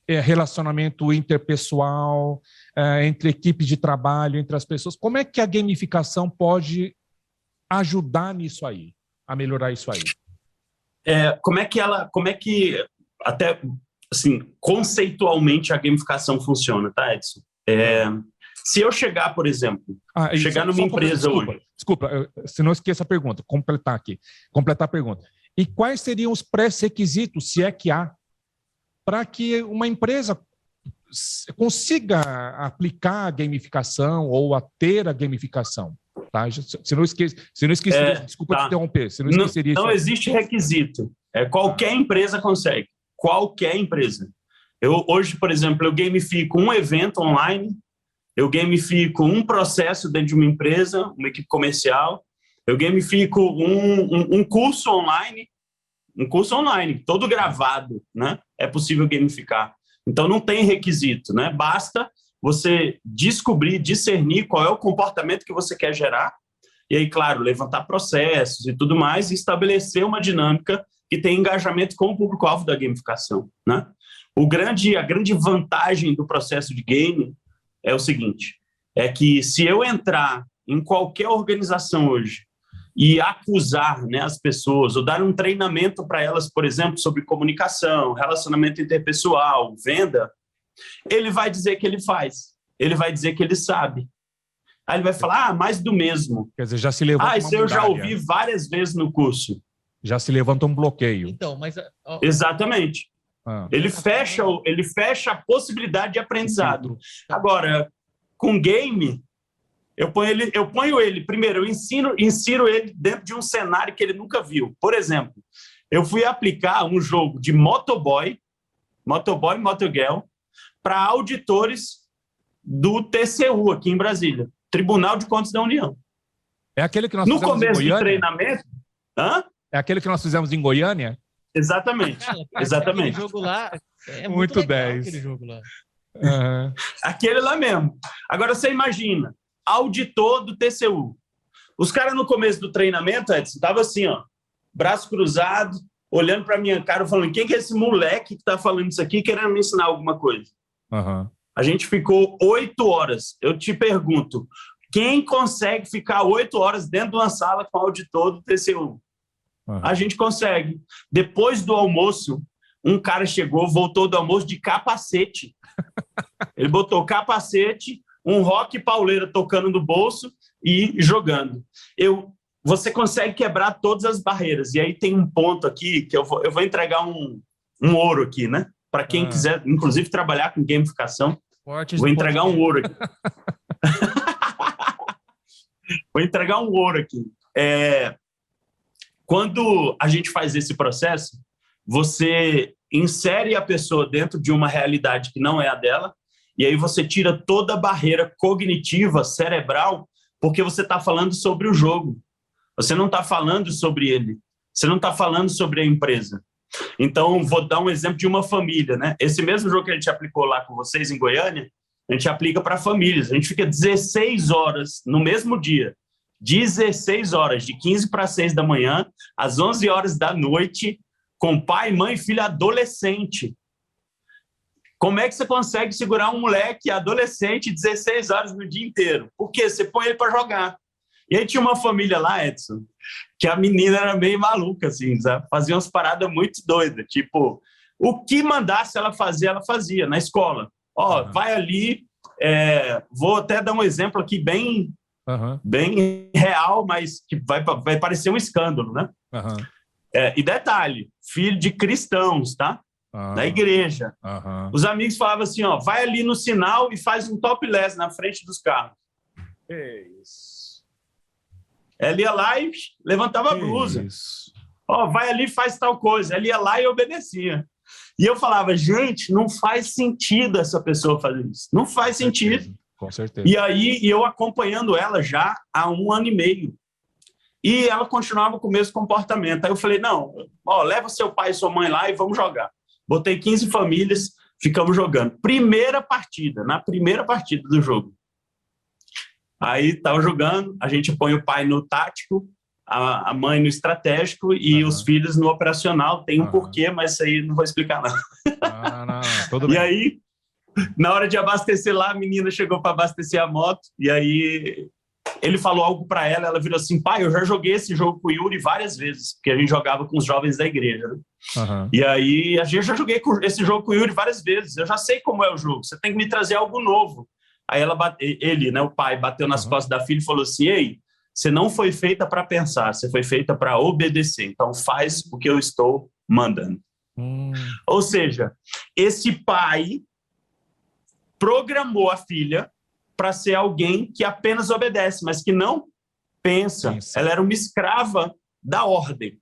B: relacionamento interpessoal, entre equipes de trabalho, entre as pessoas? Como é que a gamificação pode ajudar nisso aí, a melhorar isso aí?
D: Como é que até assim, conceitualmente a gamificação funciona, tá, Edson? Se eu chegar, por exemplo, numa empresa hoje...
B: Desculpa, se não esqueça a pergunta, completar a pergunta. E quais seriam os pré-requisitos, se é que há, para que uma empresa consiga aplicar a gamificação ou a ter a gamificação? Tá? Se não esquecer, desculpa te interromper. Se não esqueceria
D: não existe requisito. Qualquer empresa consegue. Qualquer empresa. Hoje, por exemplo, eu gamifico um evento online, eu gamifico um processo dentro de uma empresa, uma equipe comercial, eu gamifico um curso online, todo gravado, né? É possível gamificar. Então, não tem requisito, né? Basta você descobrir, discernir qual é o comportamento que você quer gerar, e aí, claro, levantar processos e tudo mais, e estabelecer uma dinâmica que tem engajamento com o público-alvo da gamificação, né? A grande vantagem do processo de game é o seguinte, é que se eu entrar em qualquer organização hoje e acusar, né, as pessoas, ou dar um treinamento para elas, por exemplo, sobre comunicação, relacionamento interpessoal, venda, ele vai dizer que ele faz, ele vai dizer que ele sabe. Aí ele vai falar, mais do mesmo.
B: Quer dizer, já se levanta
D: isso eu já ouvi várias vezes no curso.
B: Já se levanta um bloqueio.
C: Então, mas...
D: Exatamente. Ele fecha a possibilidade de aprendizado. Agora, com game, eu ponho ele primeiro, eu insiro ele dentro de um cenário que ele nunca viu. Por exemplo, eu fui aplicar um jogo de motoboy, motogirl, para auditores do TCU aqui em Brasília, Tribunal de Contas da União.
B: É aquele que nós fizemos em Goiânia? No começo
D: do treinamento...
B: É aquele que nós fizemos em Goiânia?
D: Exatamente. Exatamente.
C: Aquele jogo lá
B: muito legal, 10.
C: Aquele jogo lá.
B: Uhum.
D: Aquele lá mesmo. Agora, você imagina, auditor do TCU. Os caras no começo do treinamento, Edson, estavam assim, ó, braço cruzado, olhando para minha cara, falando, quem que é esse moleque que está falando isso aqui, querendo me ensinar alguma coisa?
B: Uhum.
D: A gente ficou 8 horas. Eu te pergunto, Quem consegue ficar 8 horas dentro de uma sala com auditor do TCU? A gente consegue. Depois do almoço, um cara chegou, voltou do almoço de capacete. Ele botou capacete, um rock pauleira tocando no bolso e jogando. Você consegue quebrar todas as barreiras. E aí tem um ponto aqui que eu vou entregar um ouro aqui, né? Para quem quiser, inclusive, trabalhar com gamificação. Vou entregar um ouro aqui. Vou entregar um ouro aqui. Quando a gente faz esse processo, você insere a pessoa dentro de uma realidade que não é a dela, e aí você tira toda a barreira cognitiva, cerebral, porque você está falando sobre o jogo. Você não está falando sobre ele. Você não está falando sobre a empresa. Então, vou dar um exemplo de uma família, né? Esse mesmo jogo que a gente aplicou lá com vocês em Goiânia, a gente aplica para famílias. A gente fica 16 horas no mesmo dia. 16 horas, de 15 para 6 da manhã, às 11 horas da noite, com pai, mãe e filho adolescente. Como é que você consegue segurar um moleque adolescente 16 horas no dia inteiro? Por quê? Você põe ele para jogar. E aí tinha uma família lá, Edson, que a menina era meio maluca, assim, sabe? Fazia umas paradas muito doidas. Tipo, o que mandasse ela fazer, ela fazia na escola. Vai ali, vou até dar um exemplo aqui bem real, mas que vai parecer um escândalo, né? E detalhe, filho de cristãos, tá? Da igreja. Os amigos falavam assim, vai ali no sinal e faz um topless na frente dos carros. É isso. Ela ia lá e levantava a blusa. Vai ali e faz tal coisa. Ela ia lá e obedecia. E eu falava, gente, não faz sentido essa pessoa fazer isso. Não faz sentido.
B: Com certeza.
D: E aí, eu acompanhando ela já há 1 ano e meio. E ela continuava com o mesmo comportamento. Aí eu falei, não, leva seu pai e sua mãe lá e vamos jogar. Botei 15 famílias, ficamos jogando. Na primeira partida do jogo. Aí estava jogando, a gente põe o pai no tático, a mãe no estratégico e os filhos no operacional. Tem um porquê, mas isso aí não vou explicar não.
B: Tudo bem.
D: E aí, na hora de abastecer lá, a menina chegou para abastecer a moto, e aí ele falou algo para ela, ela virou assim, pai, eu já joguei esse jogo com o Yuri várias vezes, porque a gente jogava com os jovens da igreja, né? E aí, eu já joguei esse jogo com o Yuri várias vezes, eu já sei como é o jogo, você tem que me trazer algo novo. Aí ele, né, o pai, bateu nas costas da filha e falou assim, ei, você não foi feita para pensar, você foi feita para obedecer, então faz o que eu estou mandando. Ou seja, esse pai programou a filha para ser alguém que apenas obedece, mas que não pensa. Ela era uma escrava da ordem.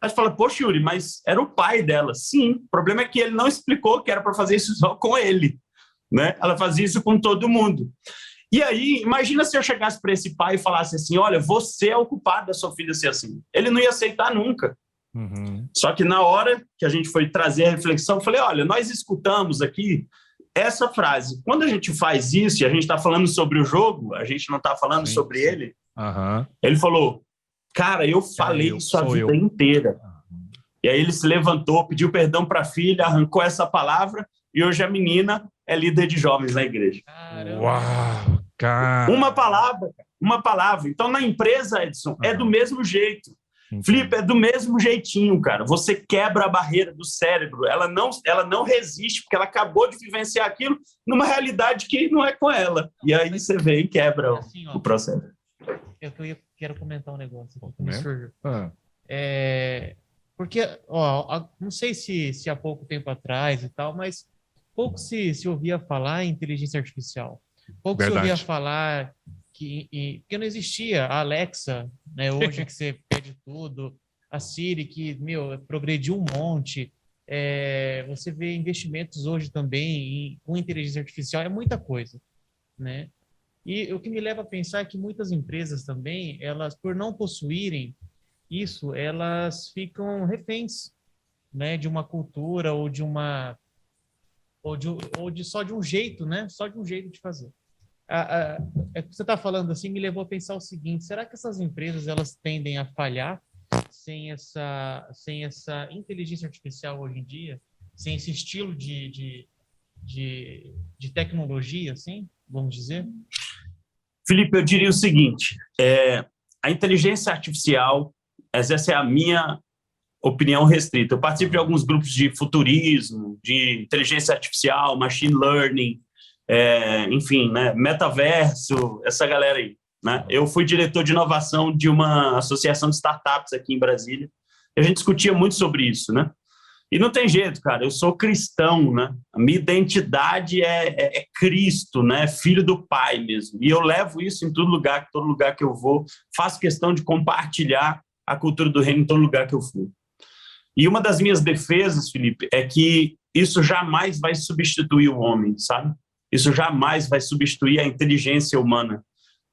D: Aí você fala, poxa, Yuri, mas era o pai dela. Sim, o problema é que ele não explicou que era para fazer isso só com ele. Né? Ela fazia isso com todo mundo. E aí, imagina se eu chegasse para esse pai e falasse assim, olha, você é o culpado da sua filha ser assim. Ele não ia aceitar nunca. Só que na hora que a gente foi trazer a reflexão, eu falei, olha, nós escutamos aqui essa frase. Quando a gente faz isso e a gente está falando sobre o jogo, a gente não está falando sobre ele, ele falou, cara, eu falei isso a vida inteira. E aí ele se levantou, pediu perdão para a filha, arrancou essa palavra e hoje a menina é líder de jovens na igreja.
C: Caramba.
B: Uau, cara.
D: Uma palavra. Então, na empresa, Edson, é do mesmo jeito. Felipe, é do mesmo jeitinho, cara. Você quebra a barreira do cérebro. Ela não resiste, porque ela acabou de vivenciar aquilo numa realidade que não é com ela. E aí você vem e quebra assim, o processo.
C: Quero comentar um negócio que me surgiu. Porque, não sei se há pouco tempo atrás e tal, mas pouco se ouvia falar em inteligência artificial. Pouco se ouvia falar que não existia a Alexa, né, hoje que você pede tudo, a Siri que, progrediu um monte. Você vê investimentos hoje também com inteligência artificial, é muita coisa, né? E o que me leva a pensar é que muitas empresas também, elas, por não possuírem isso, elas ficam reféns, né, de uma cultura ou de uma só de um jeito, né? Só de um jeito de fazer. Você está falando assim, me levou a pensar o seguinte: será que essas empresas elas tendem a falhar sem essa inteligência artificial hoje em dia, sem esse estilo de tecnologia, assim, vamos dizer?
D: Felipe, eu diria o seguinte, a inteligência artificial, essa é a minha opinião restrita. Eu participo de alguns grupos de futurismo, de inteligência artificial, machine learning, enfim, né, metaverso, essa galera aí. Né? Eu fui diretor de inovação de uma associação de startups aqui em Brasília, e a gente discutia muito sobre isso, né? E não tem jeito, cara, eu sou cristão, né? A minha identidade é Cristo, né? Filho do Pai mesmo. E eu levo isso em todo lugar que eu vou, faço questão de compartilhar a cultura do reino em todo lugar que eu for. E uma das minhas defesas, Felipe, é que isso jamais vai substituir o homem, sabe? Isso jamais vai substituir a inteligência humana.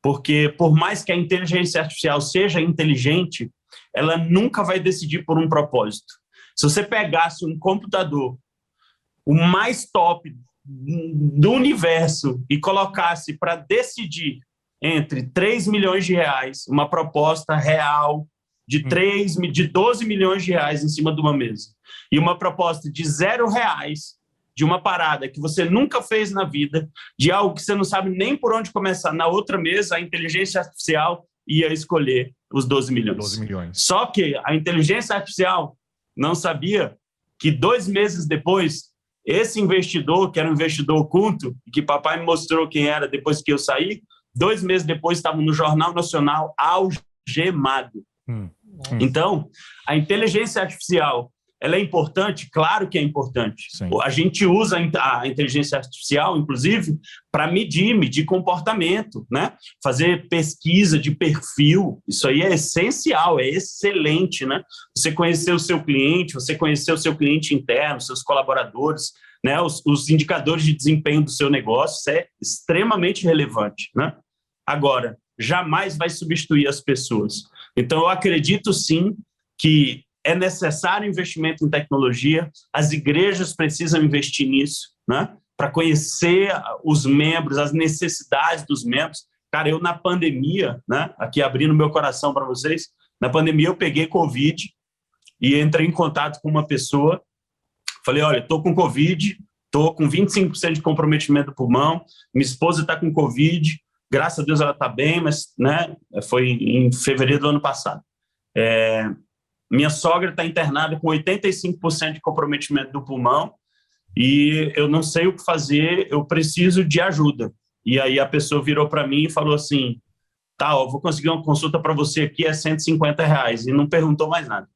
D: Porque, por mais que a inteligência artificial seja inteligente, ela nunca vai decidir por um propósito. Se você pegasse um computador, o mais top do universo, e colocasse para decidir entre 3 milhões de reais, uma proposta real de 12 milhões de reais em cima de uma mesa, e uma proposta de R$0, de uma parada que você nunca fez na vida, de algo que você não sabe nem por onde começar, na outra mesa, a inteligência artificial ia escolher os 12 milhões.
B: 12 milhões.
D: Só que a inteligência artificial não sabia que 2 meses depois, esse investidor, que era um investidor oculto, que papai me mostrou quem era depois que eu saí, 2 meses depois estava no Jornal Nacional algemado. Então, a inteligência artificial, ela é importante? Claro que é importante. Sim. A gente usa a inteligência artificial, inclusive, para medir comportamento, né? Fazer pesquisa de perfil, isso aí é essencial, é excelente, né? Você conhecer o seu cliente, você conhecer o seu cliente interno, seus colaboradores, né? Os indicadores de desempenho do seu negócio, isso é extremamente relevante, né? Agora, jamais vai substituir as pessoas. Então, eu acredito, sim, que é necessário investimento em tecnologia, as igrejas precisam investir nisso, né? Para conhecer os membros, as necessidades dos membros. Cara, eu na pandemia, né? Aqui abrindo meu coração para vocês, na pandemia eu peguei Covid e entrei em contato com uma pessoa, falei, olha, estou com Covid, estou com 25% de comprometimento do pulmão, minha esposa está com Covid, graças a Deus ela está bem, mas né? Foi em fevereiro do ano passado. Minha sogra está internada com 85% de comprometimento do pulmão e eu não sei o que fazer, eu preciso de ajuda. E aí a pessoa virou para mim e falou assim, tá, ó, vou conseguir uma consulta para você aqui, é R$150, e não perguntou mais nada.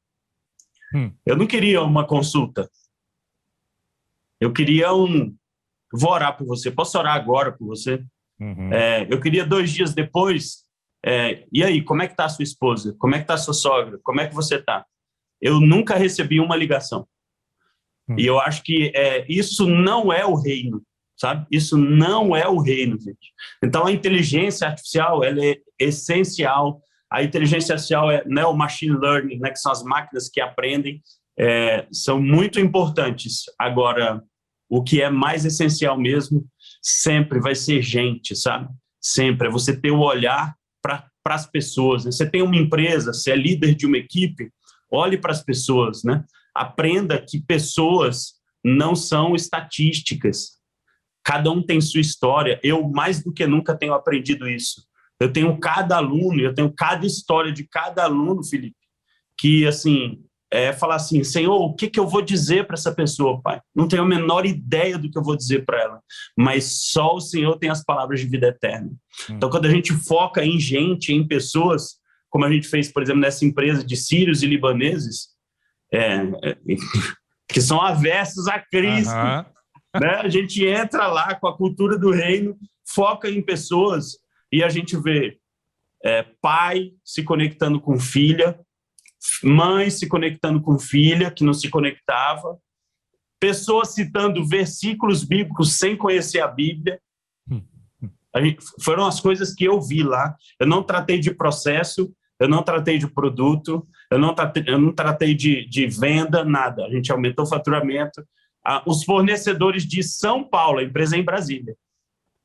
D: Eu não queria uma consulta. Eu queria vou orar por você, posso orar agora por você? Eu queria 2 dias depois... e aí, como é que está a sua esposa? Como é que está a sua sogra? Como é que você está? Eu nunca recebi uma ligação. E eu acho que isso não é o reino, sabe? Isso não é o reino, gente. Então, a inteligência artificial, ela é essencial. A inteligência artificial não é o machine learning, né, que são as máquinas que aprendem, são muito importantes. Agora, o que é mais essencial mesmo, sempre vai ser gente, sabe? Sempre. É você ter o olhar para as pessoas. Né? Você tem uma empresa, você é líder de uma equipe, olhe para as pessoas, né? Aprenda que pessoas não são estatísticas. Cada um tem sua história. Eu, mais do que nunca, tenho aprendido isso. Eu tenho cada aluno, eu tenho cada história de cada aluno, Felipe, que, assim, falar assim, Senhor, o que eu vou dizer para essa pessoa, Pai? Não tenho a menor ideia do que eu vou dizer para ela, mas só o Senhor tem as palavras de vida eterna. Então, quando a gente foca em gente, em pessoas, como a gente fez, por exemplo, nessa empresa de sírios e libaneses, que são avessos a Cristo, né? A gente entra lá com a cultura do reino, foca em pessoas e a gente vê pai se conectando com filha, mãe se conectando com filha que não se conectava, pessoas citando versículos bíblicos sem conhecer a Bíblia. Foram as coisas que eu vi lá. Eu não tratei de processo, eu não tratei de produto, eu não tratei de venda, nada. A gente aumentou o faturamento. Os fornecedores de São Paulo, a empresa é em Brasília,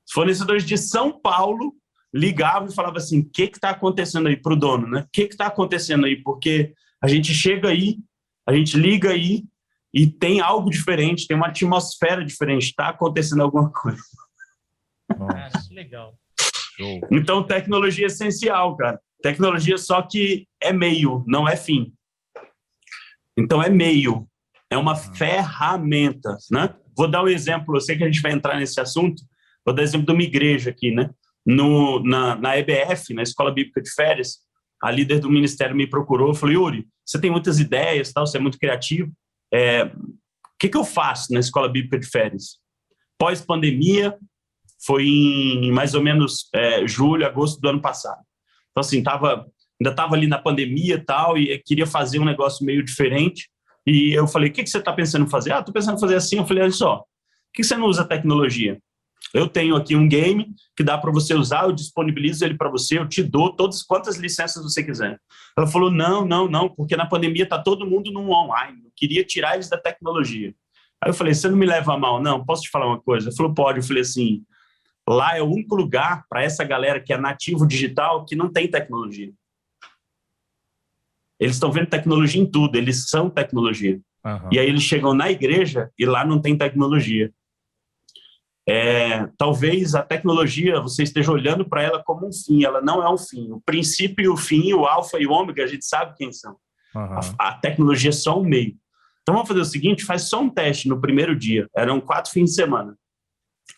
D: os fornecedores de São Paulo ligavam e falavam assim, o que está acontecendo aí para o dono, né? O que está acontecendo aí? Porque a gente chega aí, a gente liga aí e tem algo diferente, tem uma atmosfera diferente, está acontecendo alguma coisa.
C: Cara, que legal.
B: Show.
D: Então, tecnologia é essencial, cara. Tecnologia só que é meio, não é fim. Então, é meio. É uma ferramenta, né? Vou dar um exemplo, eu sei que a gente vai entrar nesse assunto, vou dar exemplo de uma igreja aqui, né? Na EBF, na Escola Bíblica de Férias, a líder do ministério me procurou, falou, Yuri, você tem muitas ideias, tal, você é muito criativo, o que eu faço na Escola Bíblica de Férias? Pós-pandemia, foi em mais ou menos julho, agosto do ano passado. Então, assim, ainda estava ali na pandemia e tal, e queria fazer um negócio meio diferente. E eu falei, o que você está pensando em fazer? Estou pensando em fazer assim. Eu falei, olha só, por que você não usa tecnologia? Eu tenho aqui um game que dá para você usar, eu disponibilizo ele para você, eu te dou quantas licenças você quiser. Ela falou, não, porque na pandemia está todo mundo no online, eu queria tirar eles da tecnologia. Aí eu falei, você não me leva a mal? Não, posso te falar uma coisa? Ela falou, pode. Eu falei assim, lá é o único lugar para essa galera que é nativo digital que não tem tecnologia. Eles estão vendo tecnologia em tudo, eles são tecnologia. Uhum. E aí eles chegam na igreja e lá não tem tecnologia. Talvez a tecnologia, você esteja olhando para ela como um fim, ela não é um fim. O princípio e o fim, o alfa e o ômega, a gente sabe quem são. Uhum. A tecnologia é só um meio. Então vamos fazer o seguinte, faz só um teste no primeiro dia. Eram 4 fins de semana.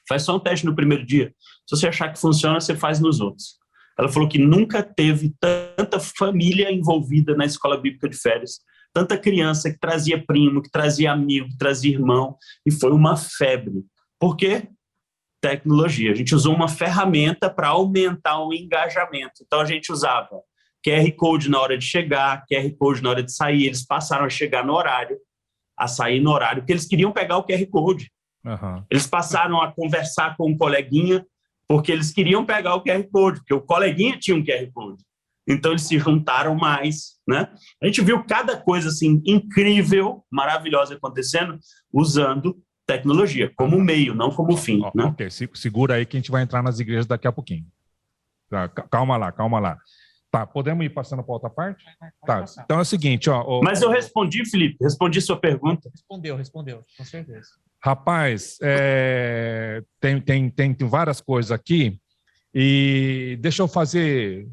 D: Faz só um teste no primeiro dia. Se você achar que funciona, você faz nos outros. Ela falou que nunca teve tanta família envolvida na Escola Bíblica de Férias, tanta criança que trazia primo, que trazia amigo, que trazia irmão, e foi uma febre. Por quê? Tecnologia. A gente usou uma ferramenta para aumentar o engajamento. Então, a gente usava QR Code na hora de chegar, QR Code na hora de sair. Eles passaram a chegar no horário, a sair no horário, porque eles queriam pegar o QR Code. Uhum. Eles passaram a conversar com um coleguinha, porque eles queriam pegar o QR Code, porque o coleguinha tinha um QR Code. Então, eles se juntaram mais, né? A gente viu cada coisa, assim, incrível, maravilhosa acontecendo, usando tecnologia, como meio, não como fim. Né?
B: Ok, segura aí que a gente vai entrar nas igrejas daqui a pouquinho. Tá, calma lá. Tá, podemos ir passando para outra parte? Tá, então é o seguinte,
D: Mas eu respondi, Felipe, respondi sua pergunta.
C: Respondeu, com certeza.
B: Rapaz, tem várias coisas aqui, e deixa eu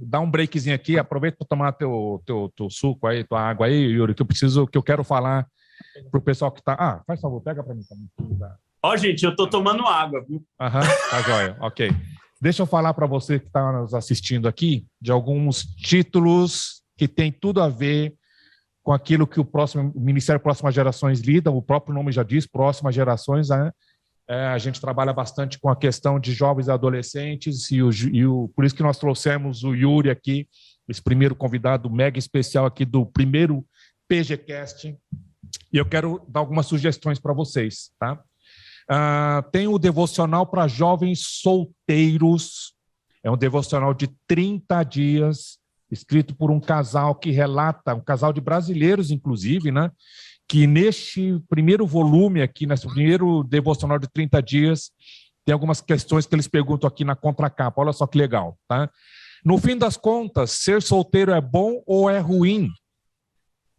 B: dar um breakzinho aqui, aproveita para tomar teu suco aí, tua água aí, Yuri, que eu quero falar para o pessoal que está... faz favor, pega para mim também.
D: Gente, eu estou tomando água, viu?
B: Tá joia, ok. Deixa eu falar para você que está nos assistindo aqui de alguns títulos que tem tudo a ver com aquilo que o Ministério Próximas Gerações lida, o próprio nome já diz, Próximas Gerações, né? A gente trabalha bastante com a questão de jovens e adolescentes, por isso que nós trouxemos o Yuri aqui, esse primeiro convidado mega especial aqui do primeiro PGCast, e eu quero dar algumas sugestões para vocês, tá? Tem o devocional para jovens solteiros, é um devocional de 30 dias, escrito por um casal que relata, um casal de brasileiros, inclusive, né? Que neste primeiro volume aqui, nesse primeiro devocional de 30 dias, tem algumas questões que eles perguntam aqui na contracapa, olha só que legal, tá? No fim das contas, ser solteiro é bom ou é ruim?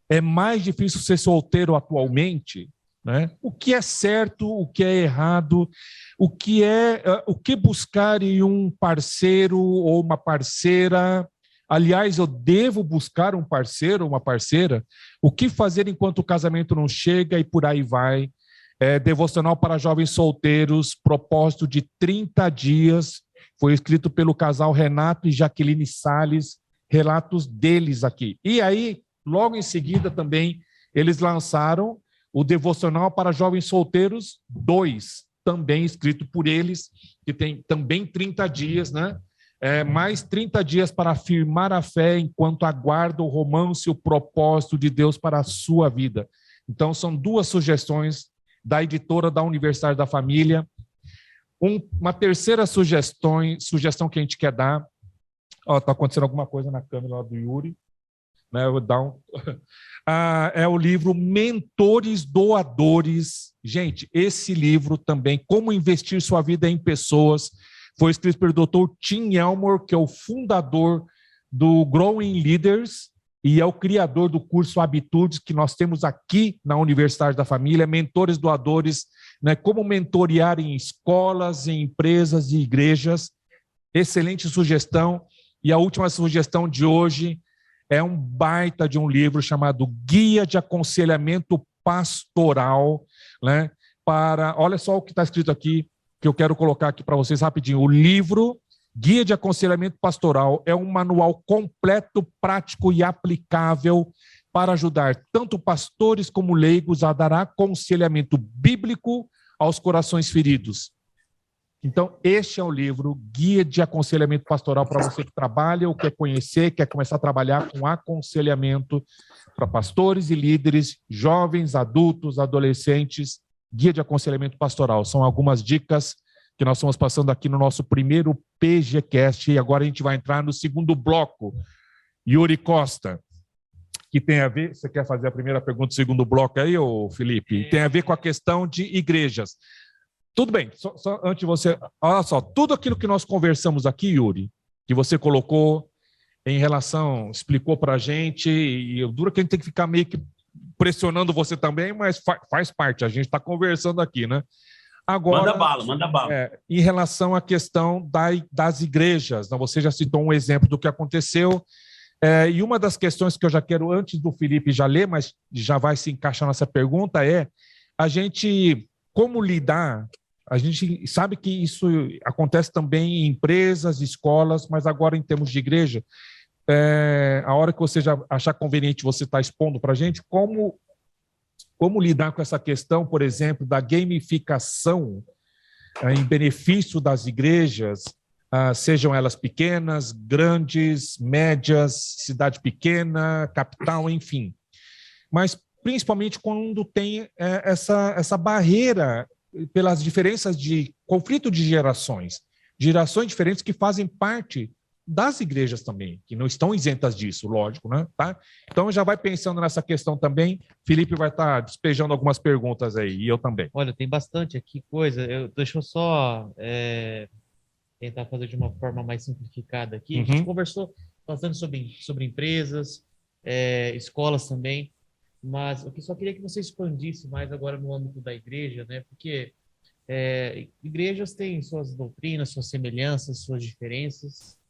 B: É mais difícil ser solteiro atualmente? Né? O que é certo, o que é errado, o que buscar em um parceiro ou uma parceira? Aliás, eu devo buscar um parceiro ou uma parceira? O que fazer enquanto o casamento não chega e por aí vai? Devocional para jovens solteiros, propósito de 30 dias, foi escrito pelo casal Renato e Jaqueline Salles, relatos deles aqui. E aí, logo em seguida também, eles lançaram o Devocional para Jovens Solteiros 2, também escrito por eles, que tem também 30 dias, né? Mais 30 dias para afirmar a fé enquanto aguarda o romance e o propósito de Deus para a sua vida. Então, são 2 sugestões da editora da Universidade da Família. Uma terceira sugestão que a gente quer dar... Está acontecendo alguma coisa na câmera lá do Yuri. Né? Eu vou dar é o livro Mentores Doadores. Gente, esse livro também, Como Investir Sua Vida em Pessoas, foi escrito pelo Dr. Tim Elmore, que é o fundador do Growing Leaders e é o criador do curso Habitudes, que nós temos aqui na Universidade da Família, Mentores Doadores, né? Como mentorear em escolas, em empresas e igrejas. Excelente sugestão. E a última sugestão de hoje é um baita de um livro chamado Guia de Aconselhamento Pastoral, né? Olha só o que está escrito aqui, que eu quero colocar aqui para vocês rapidinho. O livro Guia de Aconselhamento Pastoral é um manual completo, prático e aplicável para ajudar tanto pastores como leigos a dar aconselhamento bíblico aos corações feridos. Então, este é o livro Guia de Aconselhamento Pastoral para você que trabalha ou quer conhecer, quer começar a trabalhar com aconselhamento para pastores e líderes, jovens, adultos, adolescentes. Guia de Aconselhamento Pastoral. São algumas dicas que nós estamos passando aqui no nosso primeiro PGCast, e agora a gente vai entrar no segundo bloco. Yuri Costa, que tem a ver... Você quer fazer a primeira pergunta do segundo bloco aí, ô Felipe? Tem a ver com a questão de igrejas. Tudo bem, só antes de você... Olha só, tudo aquilo que nós conversamos aqui, Yuri, que você colocou em relação, explicou para a gente, e dura que a gente tem que ficar meio que pressionando você também, mas faz parte, a gente está conversando aqui, né? Agora,
D: manda bala.
B: Em relação à questão das igrejas, né? Você já citou um exemplo do que aconteceu, e uma das questões que eu já quero, antes do Felipe já ler, mas já vai se encaixar nessa pergunta, como lidar. A gente sabe que isso acontece também em empresas, escolas, mas agora em termos de igreja, a hora que você já achar conveniente você estar expondo para a gente, como lidar com essa questão, por exemplo, da gamificação em benefício das igrejas, sejam elas pequenas, grandes, médias, cidade pequena, capital, enfim. Mas principalmente quando tem essa barreira pelas diferenças de conflito de gerações diferentes que fazem parte das igrejas também, que não estão isentas disso, lógico, né? Tá? Então já vai pensando nessa questão também. Felipe vai estar despejando algumas perguntas aí, e eu também.
C: Olha, tem bastante aqui coisa. Deixa eu só tentar fazer de uma forma mais simplificada aqui. A gente conversou bastante sobre empresas, escolas também, mas eu só queria que você expandisse mais agora no âmbito da igreja, né? Porque igrejas têm suas doutrinas, suas semelhanças, suas diferenças.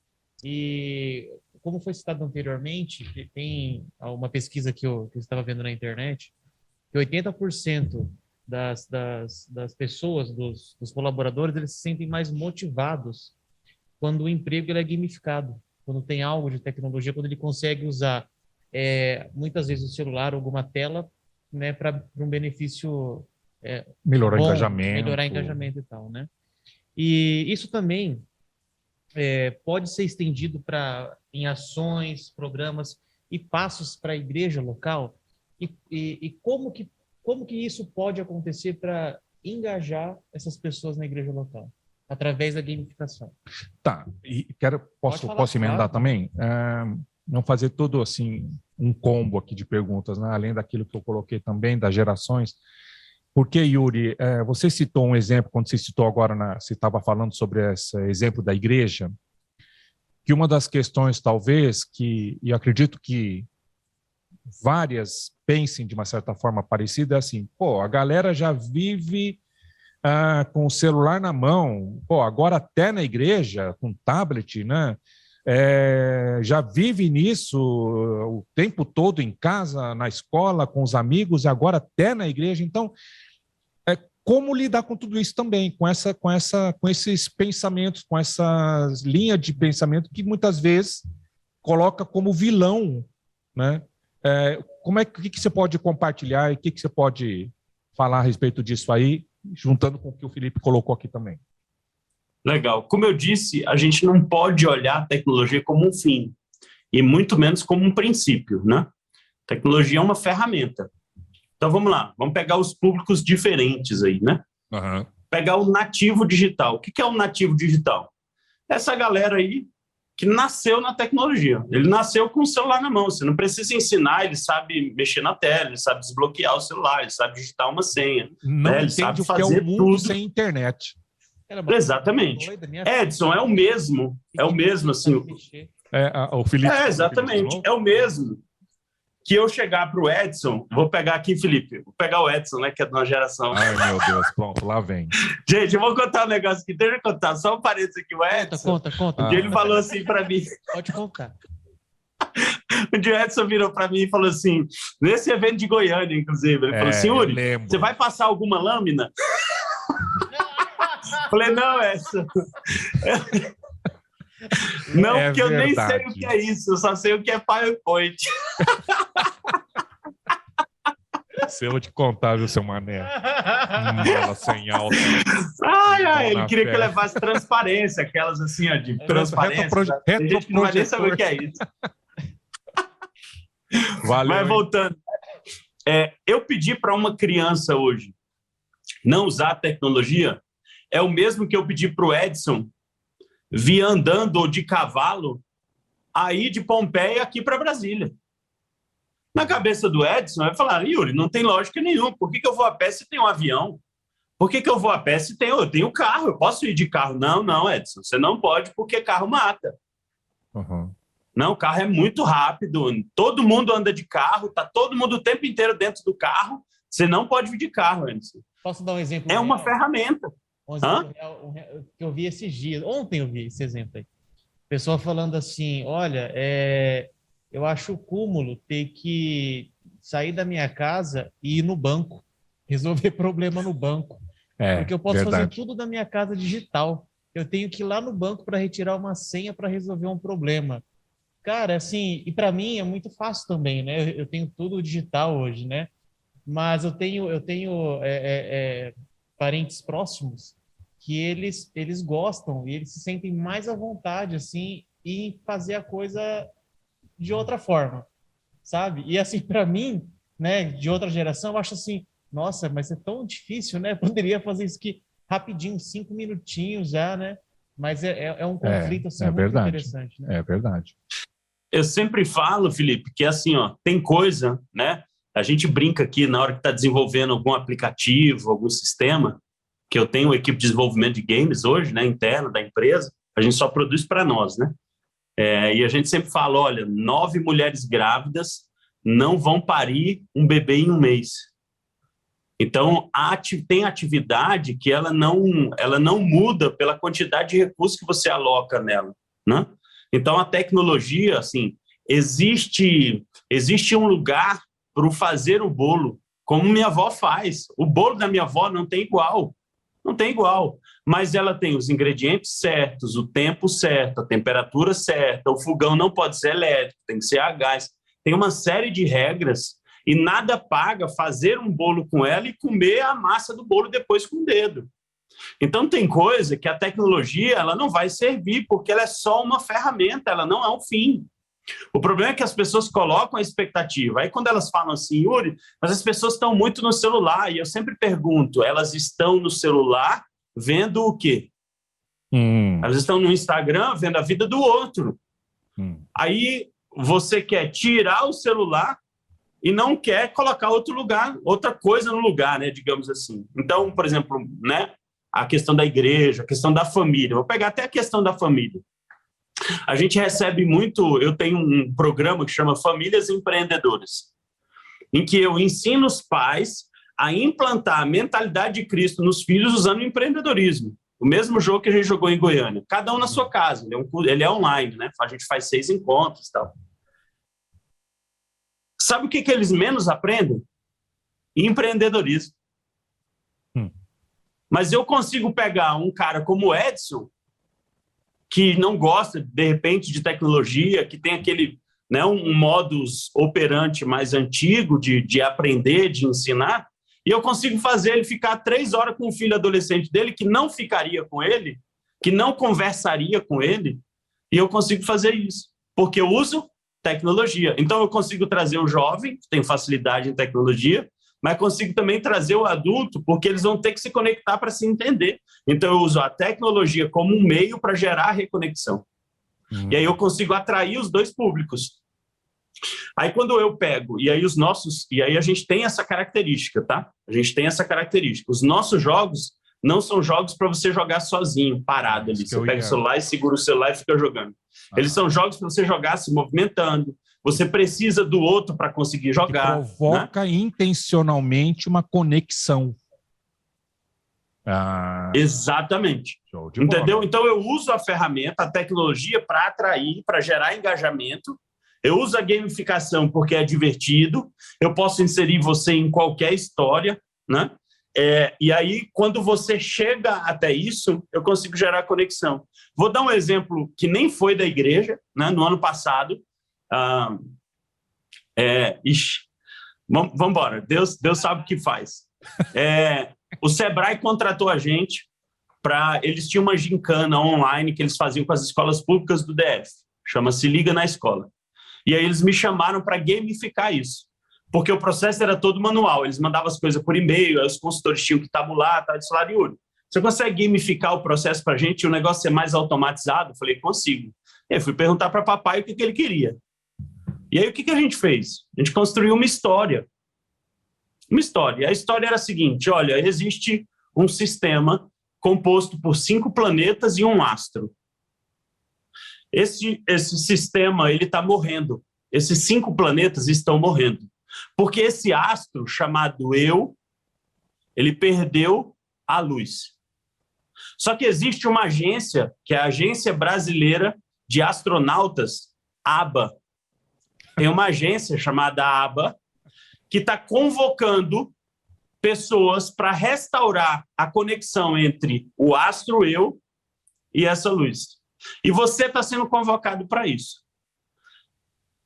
C: E, como foi citado anteriormente, tem uma pesquisa que eu estava vendo na internet, que 80% das pessoas, dos colaboradores, eles se sentem mais motivados quando o emprego ele é gamificado, quando tem algo de tecnologia, quando ele consegue usar muitas vezes o celular, alguma tela, né, para um benefício
B: melhorar
C: bom,
B: engajamento
C: e tal, né? E isso também pode ser estendido em ações, programas e passos para a igreja local. E como que isso pode acontecer para engajar essas pessoas na igreja local? Através da gamificação.
B: Tá, e posso emendar também? Não fazer todo assim um combo aqui de perguntas, né? Além daquilo que eu coloquei também, das gerações. Porque, Yuri, você citou um exemplo, quando você citou agora, você estava falando sobre esse exemplo da igreja, que uma das questões, talvez, e eu acredito que várias pensem de uma certa forma parecida, é assim, a galera já vive com o celular na mão, agora até na igreja, com tablet, né? Já vive nisso o tempo todo em casa, na escola, com os amigos, e agora até na igreja. Então, como lidar com tudo isso também, com esses pensamentos, com essas linhas de pensamento que muitas vezes coloca como vilão, né? O que você pode compartilhar e o que você pode falar a respeito disso aí, juntando com o que o Felipe colocou aqui também?
D: Legal. Como eu disse, a gente não pode olhar a tecnologia como um fim, e muito menos como um princípio, né? Tecnologia é uma ferramenta. Então, vamos lá. Vamos pegar os públicos diferentes aí, né?
B: Uhum.
D: Pegar o nativo digital. O que é o nativo digital? Essa galera aí que nasceu na tecnologia. Ele nasceu com o celular na mão. Você não precisa ensinar, ele sabe mexer na tela, ele sabe desbloquear o celular, ele sabe digitar uma senha.
B: Não
D: ele sabe fazer
B: o que é o mundo
D: tudo
B: sem internet.
D: Exatamente. Edson, é o mesmo assim.
B: O Felipe.
D: Exatamente, é o mesmo. que eu chegar para o Edson, vou pegar aqui, Felipe, vou pegar o Edson, né, que é de uma geração.
B: Ai, meu Deus, pronto, lá vem.
D: Gente, eu vou contar um negócio aqui, deixa eu contar, só um parênteses aqui, o Edson.
C: Conta.
D: E ele falou assim para mim.
C: Pode contar.
D: O Edson virou para mim e falou assim, nesse evento de Goiânia, inclusive, ele falou assim, Yuri, você vai passar alguma lâmina? Falei, não, Edson. Não, porque eu nem sei o que é isso, eu só sei o que é PowerPoint.
B: Se eu te contar, viu, seu mané? Mala sem alça.
D: Ele queria que eu levasse transparência, aquelas assim, ó, de transparência. Tem gente que não vai nem saber o que é isso.
B: Valeu,
D: mas voltando, eu pedi para uma criança hoje não usar tecnologia, é o mesmo que eu pedi para o Edson vir andando de cavalo aí de Pompeia aqui para Brasília. Na cabeça do Edson, vai falar, Yuri, não tem lógica nenhuma. Por que eu vou a pé se tem um avião? Por que eu vou a pé se eu tenho carro? Eu posso ir de carro? Não, Edson, você não pode porque carro mata.
B: Uhum.
D: Não, o carro é muito rápido, todo mundo anda de carro, tá todo mundo o tempo inteiro dentro do carro, você não pode vir de carro, Edson.
C: Posso dar um exemplo?
D: É uma ferramenta.
C: Um exemplo real, que eu vi esses dias. Ontem eu vi esse exemplo aí. Pessoa falando assim, olha, eu acho o cúmulo ter que sair da minha casa e ir no banco, resolver problema no banco. Porque eu posso fazer tudo da minha casa digital. Eu tenho que ir lá no banco para retirar uma senha para resolver um problema. Cara, assim, e para mim é muito fácil também, né? Eu tenho tudo digital hoje, né? Mas eu tenho parentes próximos que eles gostam e eles se sentem mais à vontade, assim, em fazer a coisa de outra forma, sabe? E, assim, para mim, né, de outra geração, eu acho assim, nossa, mas é tão difícil, né? Poderia fazer isso aqui rapidinho, 5 minutinhos já, né? Mas é um conflito, assim, muito interessante, né?
B: É verdade.
D: Eu sempre falo, Felipe, que assim, ó, tem coisa, né? A gente brinca aqui na hora que está desenvolvendo algum aplicativo, algum sistema, que eu tenho uma equipe de desenvolvimento de games hoje, né, interna da empresa, a gente só produz para nós, né? E a gente sempre fala, olha, 9 mulheres grávidas não vão parir um bebê em um mês. Então, tem atividade que ela não muda pela quantidade de recursos que você aloca nela, né? Então, a tecnologia, assim, existe um lugar para o fazer o bolo, como minha avó faz. O bolo da minha avó não tem igual, mas ela tem os ingredientes certos, o tempo certo, a temperatura certa, o fogão não pode ser elétrico, tem que ser a gás. Tem uma série de regras e nada paga fazer um bolo com ela e comer a massa do bolo depois com o dedo. Então, tem coisa que a tecnologia ela não vai servir, porque ela é só uma ferramenta, ela não é um fim. O problema é que as pessoas colocam a expectativa. Aí, quando elas falam assim, Yuri, mas as pessoas estão muito no celular, e eu sempre pergunto, elas estão no celular vendo o quê? Elas estão no Instagram vendo a vida do outro. Aí, você quer tirar o celular e não quer colocar outra coisa no lugar, né, digamos assim. Então, por exemplo, né, a questão da igreja, a questão da família. Vou pegar até a questão da família. A gente recebe muito... Eu tenho um programa que chama Famílias Empreendedoras, em que eu ensino os pais a implantar a mentalidade de Cristo nos filhos usando o empreendedorismo. O mesmo jogo que a gente jogou em Goiânia. Cada um na sua casa. Ele é online, né? A gente faz 6 encontros e tal. Sabe o que eles menos aprendem? Empreendedorismo. Mas eu consigo pegar um cara como o Edson, que não gosta, de repente, de tecnologia, que tem aquele, né, um modus operandi mais antigo de aprender, de ensinar, e eu consigo fazer ele ficar 3 horas com o filho adolescente dele, que não ficaria com ele, que não conversaria com ele, e eu consigo fazer isso, porque eu uso tecnologia. Então, eu consigo trazer o jovem, que tem facilidade em tecnologia, mas consigo também trazer o adulto, porque eles vão ter que se conectar para se entender. Então, eu uso a tecnologia como um meio para gerar reconexão. E aí eu consigo atrair os dois públicos. Aí, quando eu pego, e aí a gente tem essa característica, tá? A gente tem essa característica. Os nossos jogos não são jogos para você jogar sozinho, parado ali. Você pega o celular e segura o celular e fica jogando. Eles são jogos para você jogar se movimentando, Você precisa do outro para conseguir jogar.
B: Que provoca, né, intencionalmente uma conexão.
D: Exatamente. Entendeu? Então eu uso a ferramenta, a tecnologia para atrair, para gerar engajamento. Eu uso a gamificação porque é divertido. Eu posso inserir você em qualquer história, né? E aí, quando você chega até isso, eu consigo gerar conexão. Vou dar um exemplo que nem foi da igreja, né? No ano passado. Vamos embora. Deus sabe o que faz. O Sebrae contratou a gente para... Eles tinham uma gincana online que eles faziam com as escolas públicas do DF. Chama-se Liga na Escola. E aí eles me chamaram para gamificar isso. Porque o processo era todo manual. Eles mandavam as coisas por e-mail, aí os consultores tinham que tabular, tá? Eu disse, Yuri, você consegue gamificar o processo para a gente e o negócio ser mais automatizado? Eu falei, consigo. E aí fui perguntar para papai o que ele queria. E aí o que a gente fez? A gente construiu uma história. Uma história. A história era a seguinte, olha, existe um sistema composto por 5 planetas e um astro. Esse sistema ele está morrendo. Esses 5 planetas estão morrendo. Porque esse astro, chamado eu, ele perdeu a luz. Só que existe uma agência, que é a Agência Brasileira de Astronautas, ABA. Tem uma agência chamada ABA, que está convocando pessoas para restaurar a conexão entre o astro eu e essa luz. E você está sendo convocado para isso.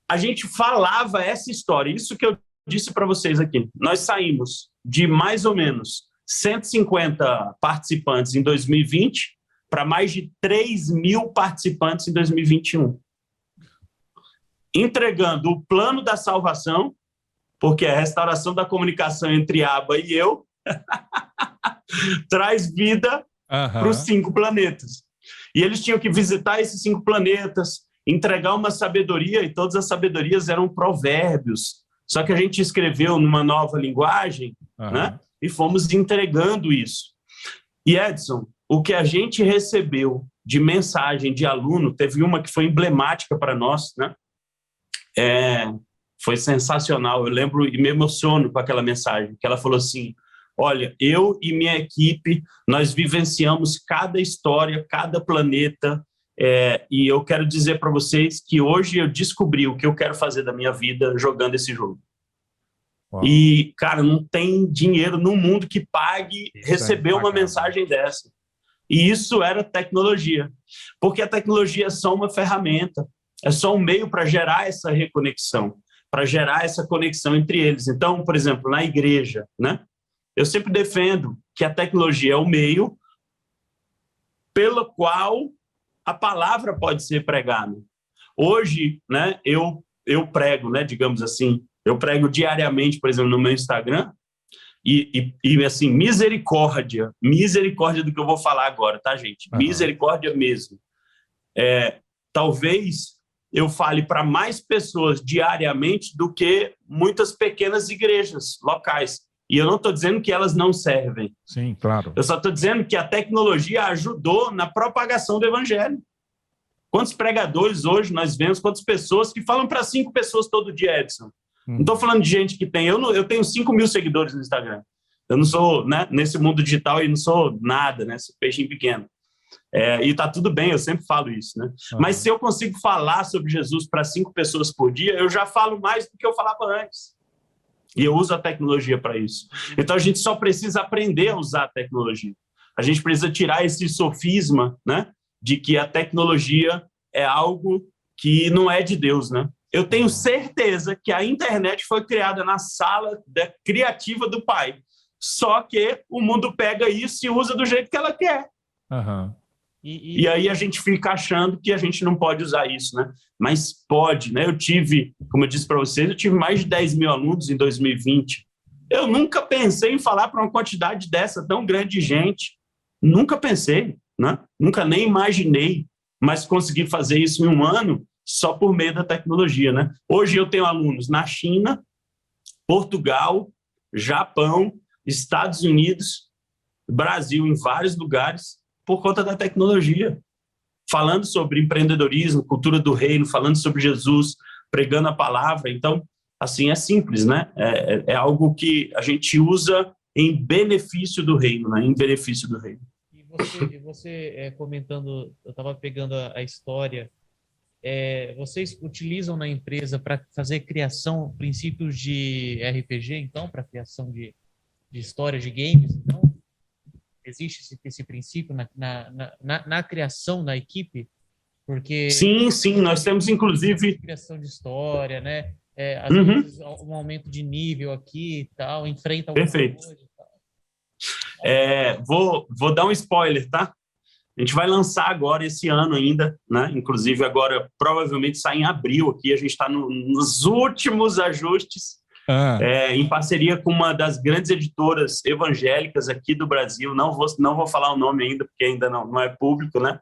D: A gente falava essa história, isso que eu disse para vocês aqui. Nós saímos de mais ou menos 150 participantes em 2020 para mais de 3.000 participantes em 2021. Entregando o plano da salvação, porque a restauração da comunicação entre Aba e eu traz vida para os 5 planetas. E eles tinham que visitar esses 5 planetas, entregar uma sabedoria, e todas as sabedorias eram provérbios. Só que a gente escreveu numa nova linguagem, né? E fomos entregando isso. E, Edson, o que a gente recebeu de mensagem de aluno, teve uma que foi emblemática para nós, né? Foi sensacional. Eu lembro e me emociono com aquela mensagem, que ela falou assim, olha, eu e minha equipe, nós vivenciamos cada história, cada planeta, e eu quero dizer para vocês que hoje eu descobri o que eu quero fazer da minha vida jogando esse jogo. Uau. E, cara, não tem dinheiro no mundo que pague receber uma mensagem dessa. E isso era tecnologia. Porque a tecnologia é só uma ferramenta, é só um meio para gerar essa reconexão, para gerar essa conexão entre eles. Então, por exemplo, na igreja, né? Eu sempre defendo que a tecnologia é o meio pelo qual a palavra pode ser pregada. Hoje, né, eu prego, né, digamos assim, eu prego diariamente, por exemplo, no meu Instagram, e assim, misericórdia do que eu vou falar agora, tá, gente? Misericórdia mesmo. Talvez eu fale para mais pessoas diariamente do que muitas pequenas igrejas locais. E eu não estou dizendo que elas não servem.
B: Sim, claro.
D: Eu só estou dizendo que a tecnologia ajudou na propagação do evangelho. Quantos pregadores hoje nós vemos, quantas pessoas que falam para 5 pessoas todo dia, Edson? Não estou falando de gente que tem... Eu tenho 5.000 seguidores no Instagram. Eu não sou, né, nesse mundo digital, e não sou nada, né? Sou peixinho pequeno. E está tudo bem, eu sempre falo isso, né? Mas se eu consigo falar sobre Jesus para 5 pessoas por dia, eu já falo mais do que eu falava antes. E eu uso a tecnologia para isso. Então, a gente só precisa aprender a usar a tecnologia. A gente precisa tirar esse sofisma, né, de que a tecnologia é algo que não é de Deus, né? Eu tenho certeza que a internet foi criada na sala criativa do Pai. Só que o mundo pega isso e usa do jeito que ela quer. E aí a gente fica achando que a gente não pode usar isso, né? Mas pode, né? Eu tive, como eu disse para vocês, eu tive mais de 10.000 alunos em 2020. Eu nunca pensei em falar para uma quantidade dessa tão grande de gente. Nunca pensei, né? Nunca nem imaginei, mas consegui fazer isso em um ano só por meio da tecnologia, né? Hoje eu tenho alunos na China, Portugal, Japão, Estados Unidos, Brasil, em vários lugares, por conta da tecnologia, falando sobre empreendedorismo, cultura do reino, falando sobre Jesus, pregando a palavra. Então, assim, é simples, né? É algo que a gente usa em benefício do reino, né? Em benefício do reino.
C: E você comentando, eu estava pegando a história, vocês utilizam na empresa para fazer criação, princípios de RPG, então, para criação de histórias de games, então? Existe esse princípio na criação da equipe? Porque
D: sim, nós temos, inclusive...
C: Criação de história, né? Às vezes, um aumento de nível aqui e tal, enfrenta alguma
D: Perfeito.
C: coisa e tal.
D: Vou dar um spoiler, tá? A gente vai lançar agora, esse ano ainda, né? Inclusive, agora, provavelmente, sai em abril aqui. A gente está nos últimos ajustes, em parceria com uma das grandes editoras evangélicas aqui do Brasil. Não vou falar o nome ainda, porque ainda não é público, né?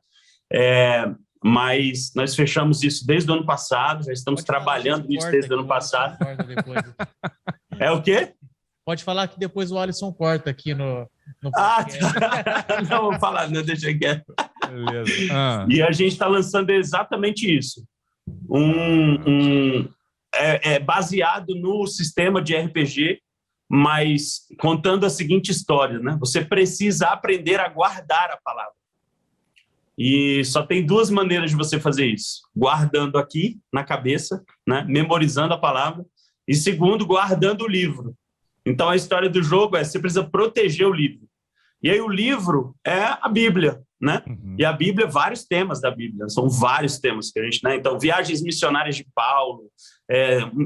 D: Mas nós fechamos isso desde o ano passado, já estamos trabalhando nisso desde o ano passado. É o quê?
C: Pode falar que depois o Alisson corta aqui no
D: podcast. Não vou falar, não, deixa quieto.
B: Beleza.
D: E a gente está lançando exatamente isso. Baseado no sistema de RPG, mas contando a seguinte história, né? Você precisa aprender a guardar a palavra. E só tem duas maneiras de você fazer isso. Guardando aqui na cabeça, né? Memorizando a palavra. E segundo, guardando o livro. Então, a história do jogo você precisa proteger o livro. E aí o livro é a Bíblia, né? E a Bíblia, vários temas da Bíblia. São vários temas que a gente... né? Então, viagens missionárias de Paulo,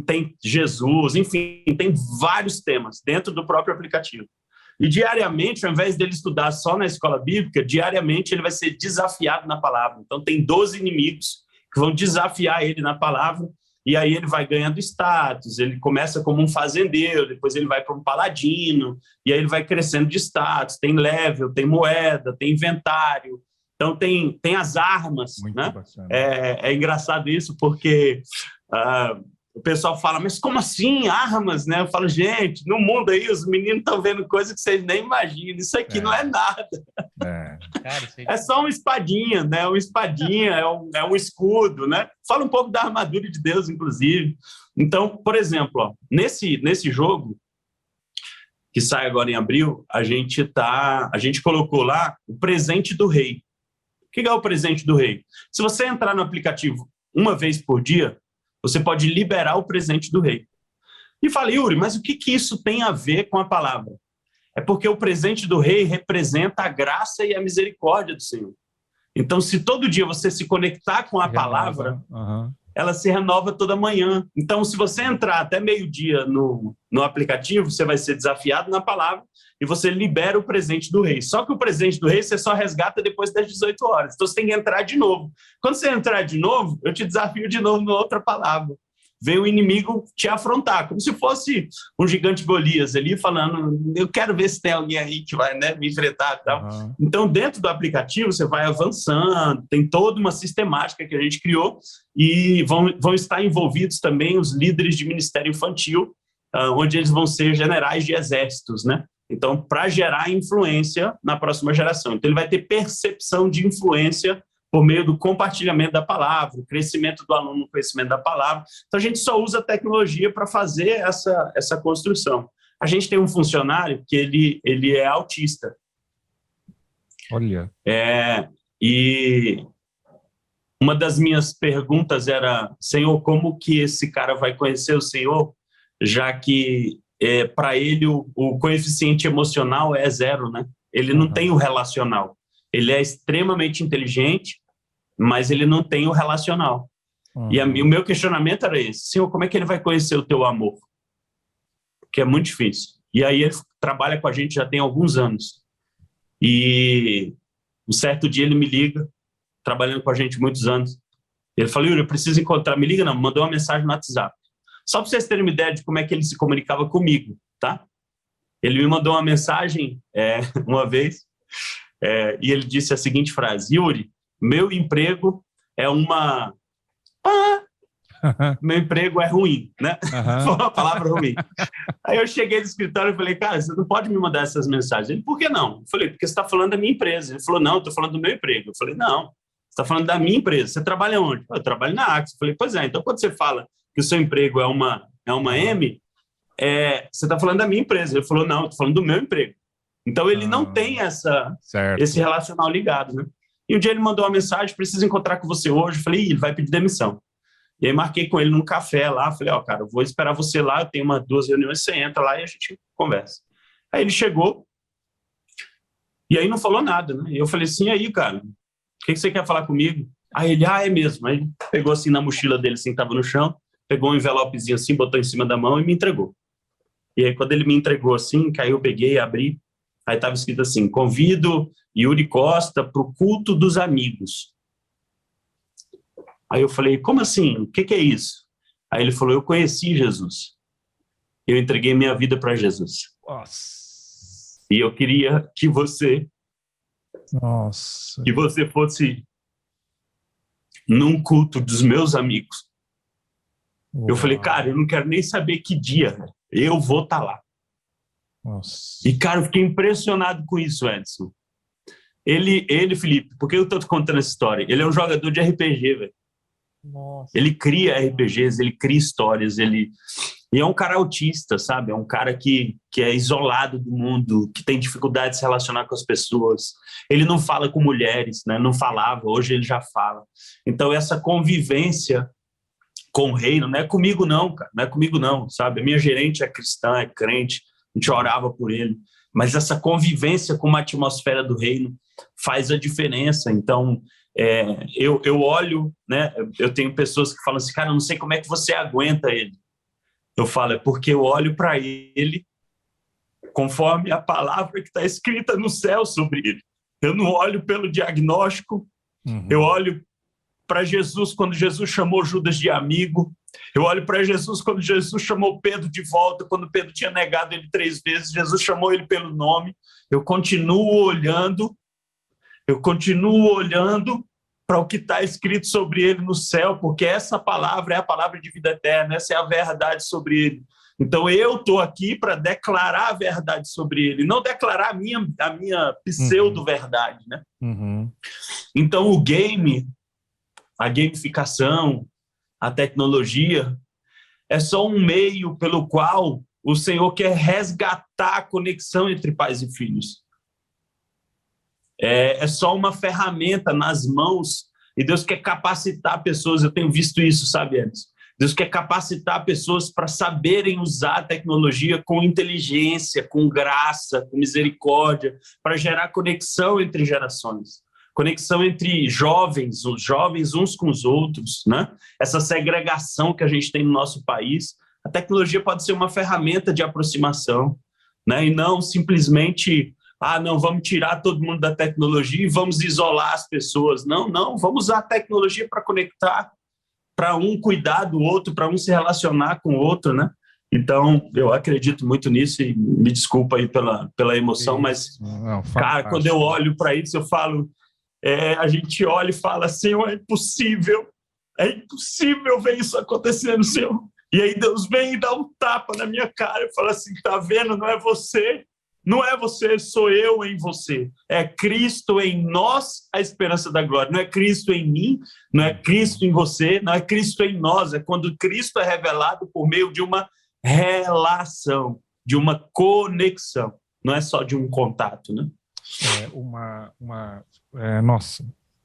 D: tem Jesus, enfim, tem vários temas dentro do próprio aplicativo. E diariamente, ao invés dele estudar só na escola bíblica, diariamente ele vai ser desafiado na palavra. Então, tem 12 inimigos que vão desafiar ele na palavra, e aí ele vai ganhando status, ele começa como um fazendeiro, depois ele vai para um paladino, e aí ele vai crescendo de status, tem level, tem moeda, tem inventário, então tem as armas. Muito, né? É engraçado isso, porque... o pessoal fala, mas como assim, armas, né? Eu falo, gente, no mundo aí os meninos estão vendo coisas que vocês nem imaginam. Isso aqui não é nada. É só uma espadinha, né? Uma espadinha, é um escudo, né? Fala um pouco da armadura de Deus, inclusive. Então, por exemplo, ó, nesse jogo, que sai agora em abril, a gente colocou lá o presente do rei. O que é o presente do rei? Se você entrar no aplicativo uma vez por dia, você pode liberar o presente do rei. E fala, Yuri, mas o que isso tem a ver com a palavra? É porque o presente do rei representa a graça e a misericórdia do Senhor. Então, se todo dia você se conectar com a palavra, ela se renova toda manhã. Então, se você entrar até meio-dia no aplicativo, você vai ser desafiado na palavra e você libera o presente do rei. Só que o presente do rei você só resgata depois das 18 horas. Então, você tem que entrar de novo. Quando você entrar de novo, eu te desafio de novo numa outra palavra. Vem o inimigo te afrontar, como se fosse um gigante Golias ali falando, eu quero ver se tem alguém aí que vai, né, me enfrentar e tal. Então, dentro do aplicativo, você vai avançando, tem toda uma sistemática que a gente criou e vão estar envolvidos também os líderes de ministério infantil, onde eles vão ser generais de exércitos, né? Então, para gerar influência na próxima geração. Então, ele vai ter percepção de influência por meio do compartilhamento da palavra, o crescimento do aluno no conhecimento da palavra. Então, a gente só usa a tecnologia para fazer essa construção. A gente tem um funcionário que ele é autista.
B: Olha.
D: E uma das minhas perguntas era, Senhor, como que esse cara vai conhecer o Senhor, já que para ele o coeficiente emocional é 0, né? Ele não tem o relacional. Ele é extremamente inteligente, mas ele não tem o relacional. E o meu questionamento era esse: Senhor, como é que ele vai conhecer o teu amor? Porque é muito difícil. E aí ele trabalha com a gente já tem alguns anos. E um certo dia ele me liga, trabalhando com a gente muitos anos. Ele falou, Yuri, eu preciso encontrar. Me liga não, mandou uma mensagem no WhatsApp. Só para vocês terem uma ideia de como é que ele se comunicava comigo, tá? Ele me mandou uma mensagem uma vez, e ele disse a seguinte frase: Yuri, meu emprego é uma... meu emprego é ruim, né? Foi uma palavra ruim. Aí eu cheguei no escritório e falei, cara, você não pode me mandar essas mensagens. Ele, por que não? Eu falei, porque você está falando da minha empresa. Ele falou, não, eu estou falando do meu emprego. Eu falei, não, você está falando da minha empresa. Você trabalha onde? Eu trabalho na Axis. Eu falei, pois é, então quando você fala que o seu emprego é uma M, você está falando da minha empresa. Ele falou, não, eu estou falando do meu emprego. Então, ele não tem esse relacional ligado, né? E um dia ele mandou uma mensagem, preciso encontrar com você hoje. Eu falei, ele vai pedir demissão. E aí marquei com ele num café lá. Falei, cara, eu vou esperar você lá, eu tenho 2 reuniões, você entra lá e a gente conversa. Aí ele chegou e aí não falou nada, né? E eu falei assim, e aí, cara, o que você quer falar comigo? Aí ele, é mesmo. Aí ele pegou assim na mochila dele, assim, que estava no chão, pegou um envelopezinho assim, botou em cima da mão e me entregou. E aí quando ele me entregou assim, que aí eu peguei, abri, aí estava escrito assim, convido Yuri Costa para o culto dos amigos. Aí eu falei, como assim? O que é isso? Aí ele falou, eu conheci Jesus. Eu entreguei minha vida para Jesus.
B: Nossa.
D: E eu queria que você fosse num culto dos meus amigos. Uau. Eu falei, cara, eu não quero nem saber que dia, eu vou estar lá.
B: Nossa.
D: E, cara, eu fiquei impressionado com isso, Edson. Ele, Felipe, por que eu estou te contando essa história? Ele é um jogador de RPG, velho. Ele cria RPGs, ele cria histórias, e é um cara autista, sabe? É um cara que é isolado do mundo, que tem dificuldade de se relacionar com as pessoas. Ele não fala com mulheres, né? Não falava, hoje ele já fala. Então, essa convivência com o reino, não é comigo não, cara, não é comigo não, sabe? A minha gerente é cristã, é crente, a gente orava por ele, mas essa convivência com uma atmosfera do reino faz a diferença. Então, eu olho, né? Eu tenho pessoas que falam assim, cara, eu não sei como é que você aguenta ele. Eu falo, é porque eu olho para ele conforme a palavra que está escrita no céu sobre ele. Eu não olho pelo diagnóstico, eu olho para Jesus quando Jesus chamou Judas de amigo, eu olho para Jesus quando Jesus chamou Pedro de volta, quando Pedro tinha negado ele 3 vezes, Jesus chamou ele pelo nome. Eu continuo olhando para o que está escrito sobre ele no céu, porque essa palavra é a palavra de vida eterna, essa é a verdade sobre ele. Então, eu estou aqui para declarar a verdade sobre ele, não declarar a minha pseudo-verdade, né? Então, a gamificação, a tecnologia, é só um meio pelo qual o Senhor quer resgatar a conexão entre pais e filhos. É só uma ferramenta nas mãos, e Deus quer capacitar pessoas. Eu tenho visto isso, sabe, Edson? Deus quer capacitar pessoas para saberem usar a tecnologia com inteligência, com graça, com misericórdia, para gerar conexão entre gerações, conexão entre jovens, os jovens uns com os outros, né? Essa segregação que a gente tem no nosso país, a tecnologia pode ser uma ferramenta de aproximação, né? E não simplesmente, não, vamos tirar todo mundo da tecnologia e vamos isolar as pessoas. Não, vamos usar a tecnologia para conectar, para um cuidar do outro, para um se relacionar com o outro, né? Então, eu acredito muito nisso e me desculpa aí pela emoção, mas, cara, quando eu olho para isso, eu falo, a gente olha e fala, Senhor, é impossível ver isso acontecendo, Senhor. E aí Deus vem e dá um tapa na minha cara e fala assim, tá vendo, não é você, sou eu em você. É Cristo em nós, a esperança da glória. Não é Cristo em mim, não é Cristo em você, não é Cristo em nós. É quando Cristo é revelado por meio de uma relação, de uma conexão. Não é só de um contato, né?
B: Nossa.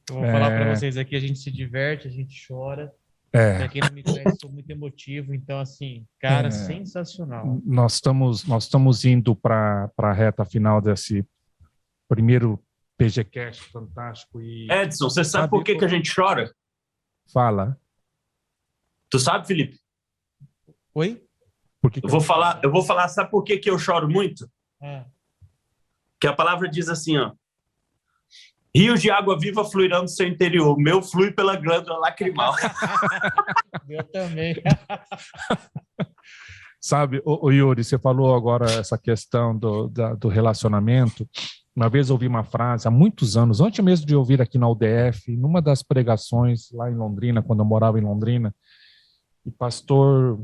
C: Eu vou falar para vocês aqui, a gente se diverte, a gente chora. Para quem não me conhece, sou muito emotivo, então assim, cara, sensacional.
B: Nós estamos indo para a reta final desse primeiro PGCast fantástico.
D: Edson, você sabe por que a gente chora?
B: Fala.
D: Tu sabe, Felipe?
C: Oi?
D: Eu vou falar, sabe por que eu choro muito? Que a palavra diz assim, ó, rios de água viva fluirão do seu interior. O meu flui pela glândula lacrimal.
C: Eu também.
B: Sabe, o Yuri, você falou agora essa questão do relacionamento. Uma vez eu ouvi uma frase, há muitos anos, antes mesmo de ouvir aqui na UDF, numa das pregações lá em Londrina, quando eu morava em Londrina, e pastor,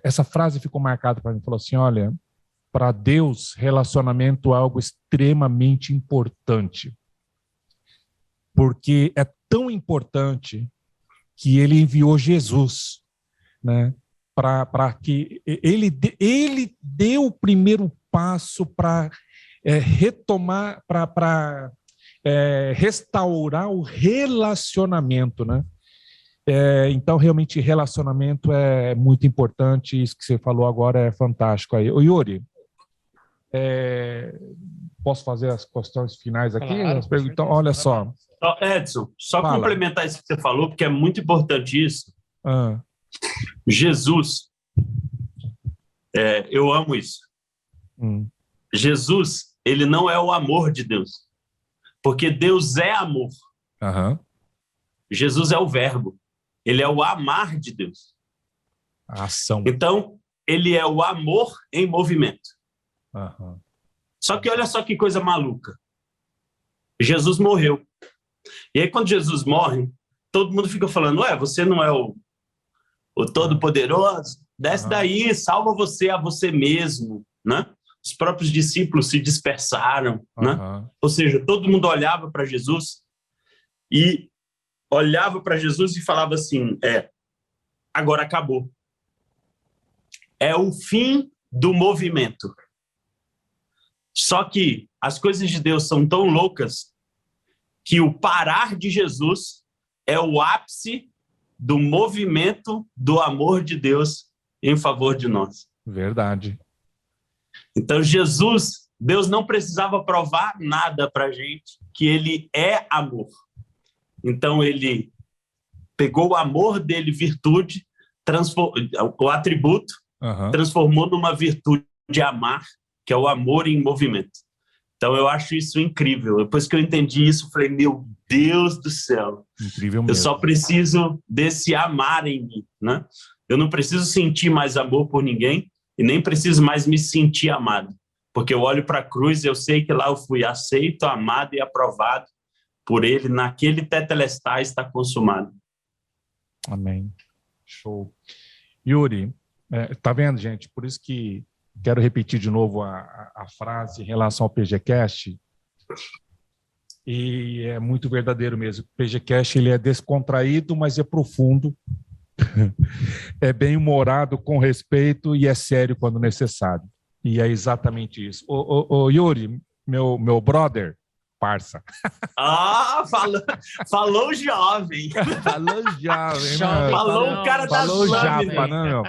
B: essa frase ficou marcada para mim, falou assim, olha, para Deus, relacionamento é algo extremamente importante. Porque é tão importante que ele enviou Jesus né? Para que ele deu o primeiro passo para retomar, para restaurar o relacionamento, né? Então, realmente, relacionamento é muito importante. Isso que você falou agora é fantástico. Aí, Yuri, posso fazer as questões finais aqui?
C: Claro,
B: então, olha só.
D: Edson, só complementar isso que você falou, porque é muito importante isso. Jesus, eu amo isso. Jesus, ele não é o amor de Deus, porque Deus é amor. Jesus é o verbo, ele é o amar de Deus.
B: A ação.
D: Então, ele é o amor em movimento. Só que olha só que coisa maluca. Jesus morreu. E aí, quando Jesus morre, todo mundo fica falando, você não é o Todo-Poderoso? Desce daí, salva você a você mesmo, né? Os próprios discípulos se dispersaram, né? Ou seja, todo mundo olhava para Jesus e falava assim, agora acabou. É o fim do movimento. Só que as coisas de Deus são tão loucas que o parar de Jesus é o ápice do movimento do amor de Deus em favor de nós.
B: Verdade.
D: Então, Deus não precisava provar nada para a gente, que ele é amor. Então, ele pegou o amor dele, virtude, o atributo, transformou numa virtude de amar, que é o amor em movimento. Então, eu acho isso incrível. Depois que eu entendi isso, eu falei, meu Deus do céu.
B: Incrível mesmo.
D: Eu só preciso desse amar em mim, né? Eu não preciso sentir mais amor por ninguém e nem preciso mais me sentir amado. Porque eu olho para a cruz e eu sei que lá eu fui aceito, amado e aprovado por ele. Naquele tetelestai está consumado.
B: Amém. Show. Yuri, tá vendo, gente? Por isso que quero repetir de novo a frase em relação ao PGCast. E é muito verdadeiro mesmo. O PGCast, ele é descontraído, mas é profundo. É bem humorado, com respeito, e é sério quando necessário. E é exatamente isso. Ô Yuri, meu brother, parça.
D: Falou jovem.
B: Falou jovem.
D: Falou o cara das
B: lâminas. Falou japa, né, meu?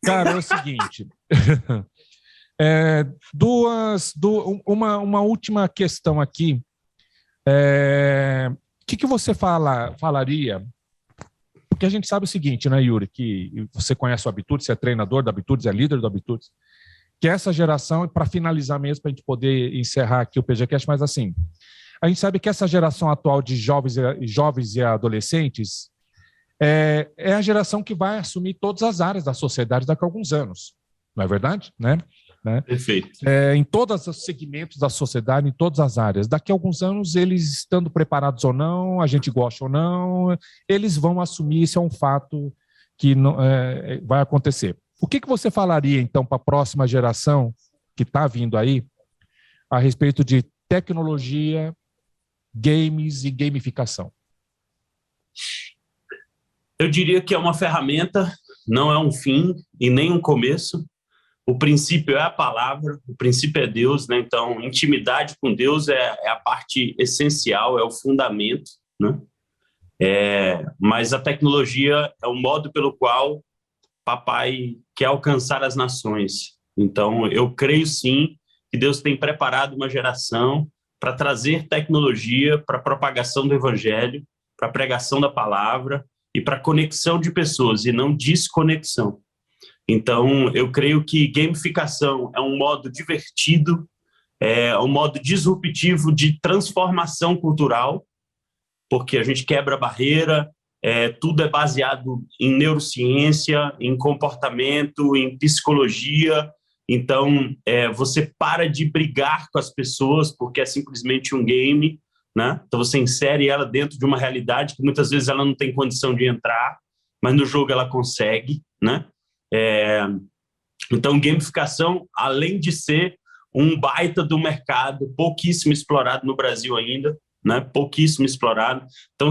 B: Cara, é o seguinte... uma última questão aqui. O que você falaria? Porque a gente sabe o seguinte, né, Yuri, que você conhece o Habitudes, você é treinador do Habitudes, é líder do Habitudes, que essa geração, para finalizar mesmo, para a gente poder encerrar aqui o PGCast, mas assim, a gente sabe que essa geração atual de jovens e adolescentes é a geração que vai assumir todas as áreas da sociedade daqui a alguns anos. Não é verdade? Né?
D: Perfeito.
B: Em todos os segmentos da sociedade, em todas as áreas. Daqui a alguns anos, eles estando preparados ou não, a gente gosta ou não, eles vão assumir, isso é um fato que não, vai acontecer. O que você falaria, então, para a próxima geração que está vindo aí, a respeito de tecnologia, games e gamificação?
D: Eu diria que é uma ferramenta, não é um fim e nem um começo. O princípio é a palavra, o princípio é Deus, né? Então, intimidade com Deus é a parte essencial, é o fundamento, né? Mas a tecnologia é o modo pelo qual papai quer alcançar as nações. Então, eu creio sim que Deus tem preparado uma geração para trazer tecnologia para a propagação do evangelho, para a pregação da palavra e para a conexão de pessoas e não desconexão. Então, eu creio que gamificação é um modo divertido, é um modo disruptivo de transformação cultural, porque a gente quebra a barreira, tudo é baseado em neurociência, em comportamento, em psicologia. Então, você para de brigar com as pessoas porque é simplesmente um game, né? Então, você insere ela dentro de uma realidade que muitas vezes ela não tem condição de entrar, mas no jogo ela consegue, né? Então, gamificação, além de ser um baita do mercado, pouquíssimo explorado no Brasil ainda, né? Pouquíssimo explorado. Então,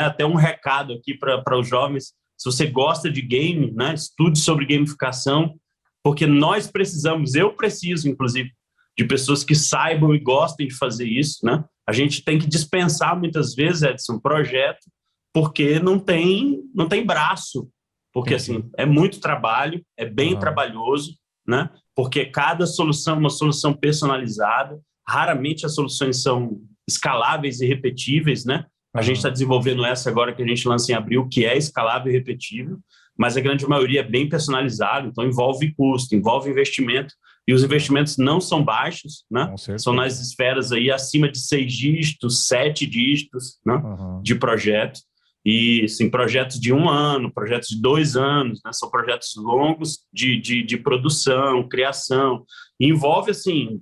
D: até um recado aqui para os jovens, Se você gosta de game, né, estude sobre gamificação, porque nós precisamos, eu preciso, inclusive, de pessoas que saibam e gostem de fazer isso, né? A gente tem que dispensar, muitas vezes, Edson, projeto, porque não tem braço, porque, assim, é muito trabalho, é bem trabalhoso, né? Porque cada solução é uma solução personalizada, raramente as soluções são escaláveis e repetíveis, né? A gente está desenvolvendo essa agora que a gente lança em abril, que é escalável e repetível, mas a grande maioria é bem personalizado, então envolve custo, envolve investimento, e os investimentos não são baixos, né? São nas esferas aí acima de 6 dígitos, 7 dígitos, né? De projeto, e sim, projetos de 1 ano, projetos de 2 anos, né? São projetos longos de produção, criação, e envolve, assim,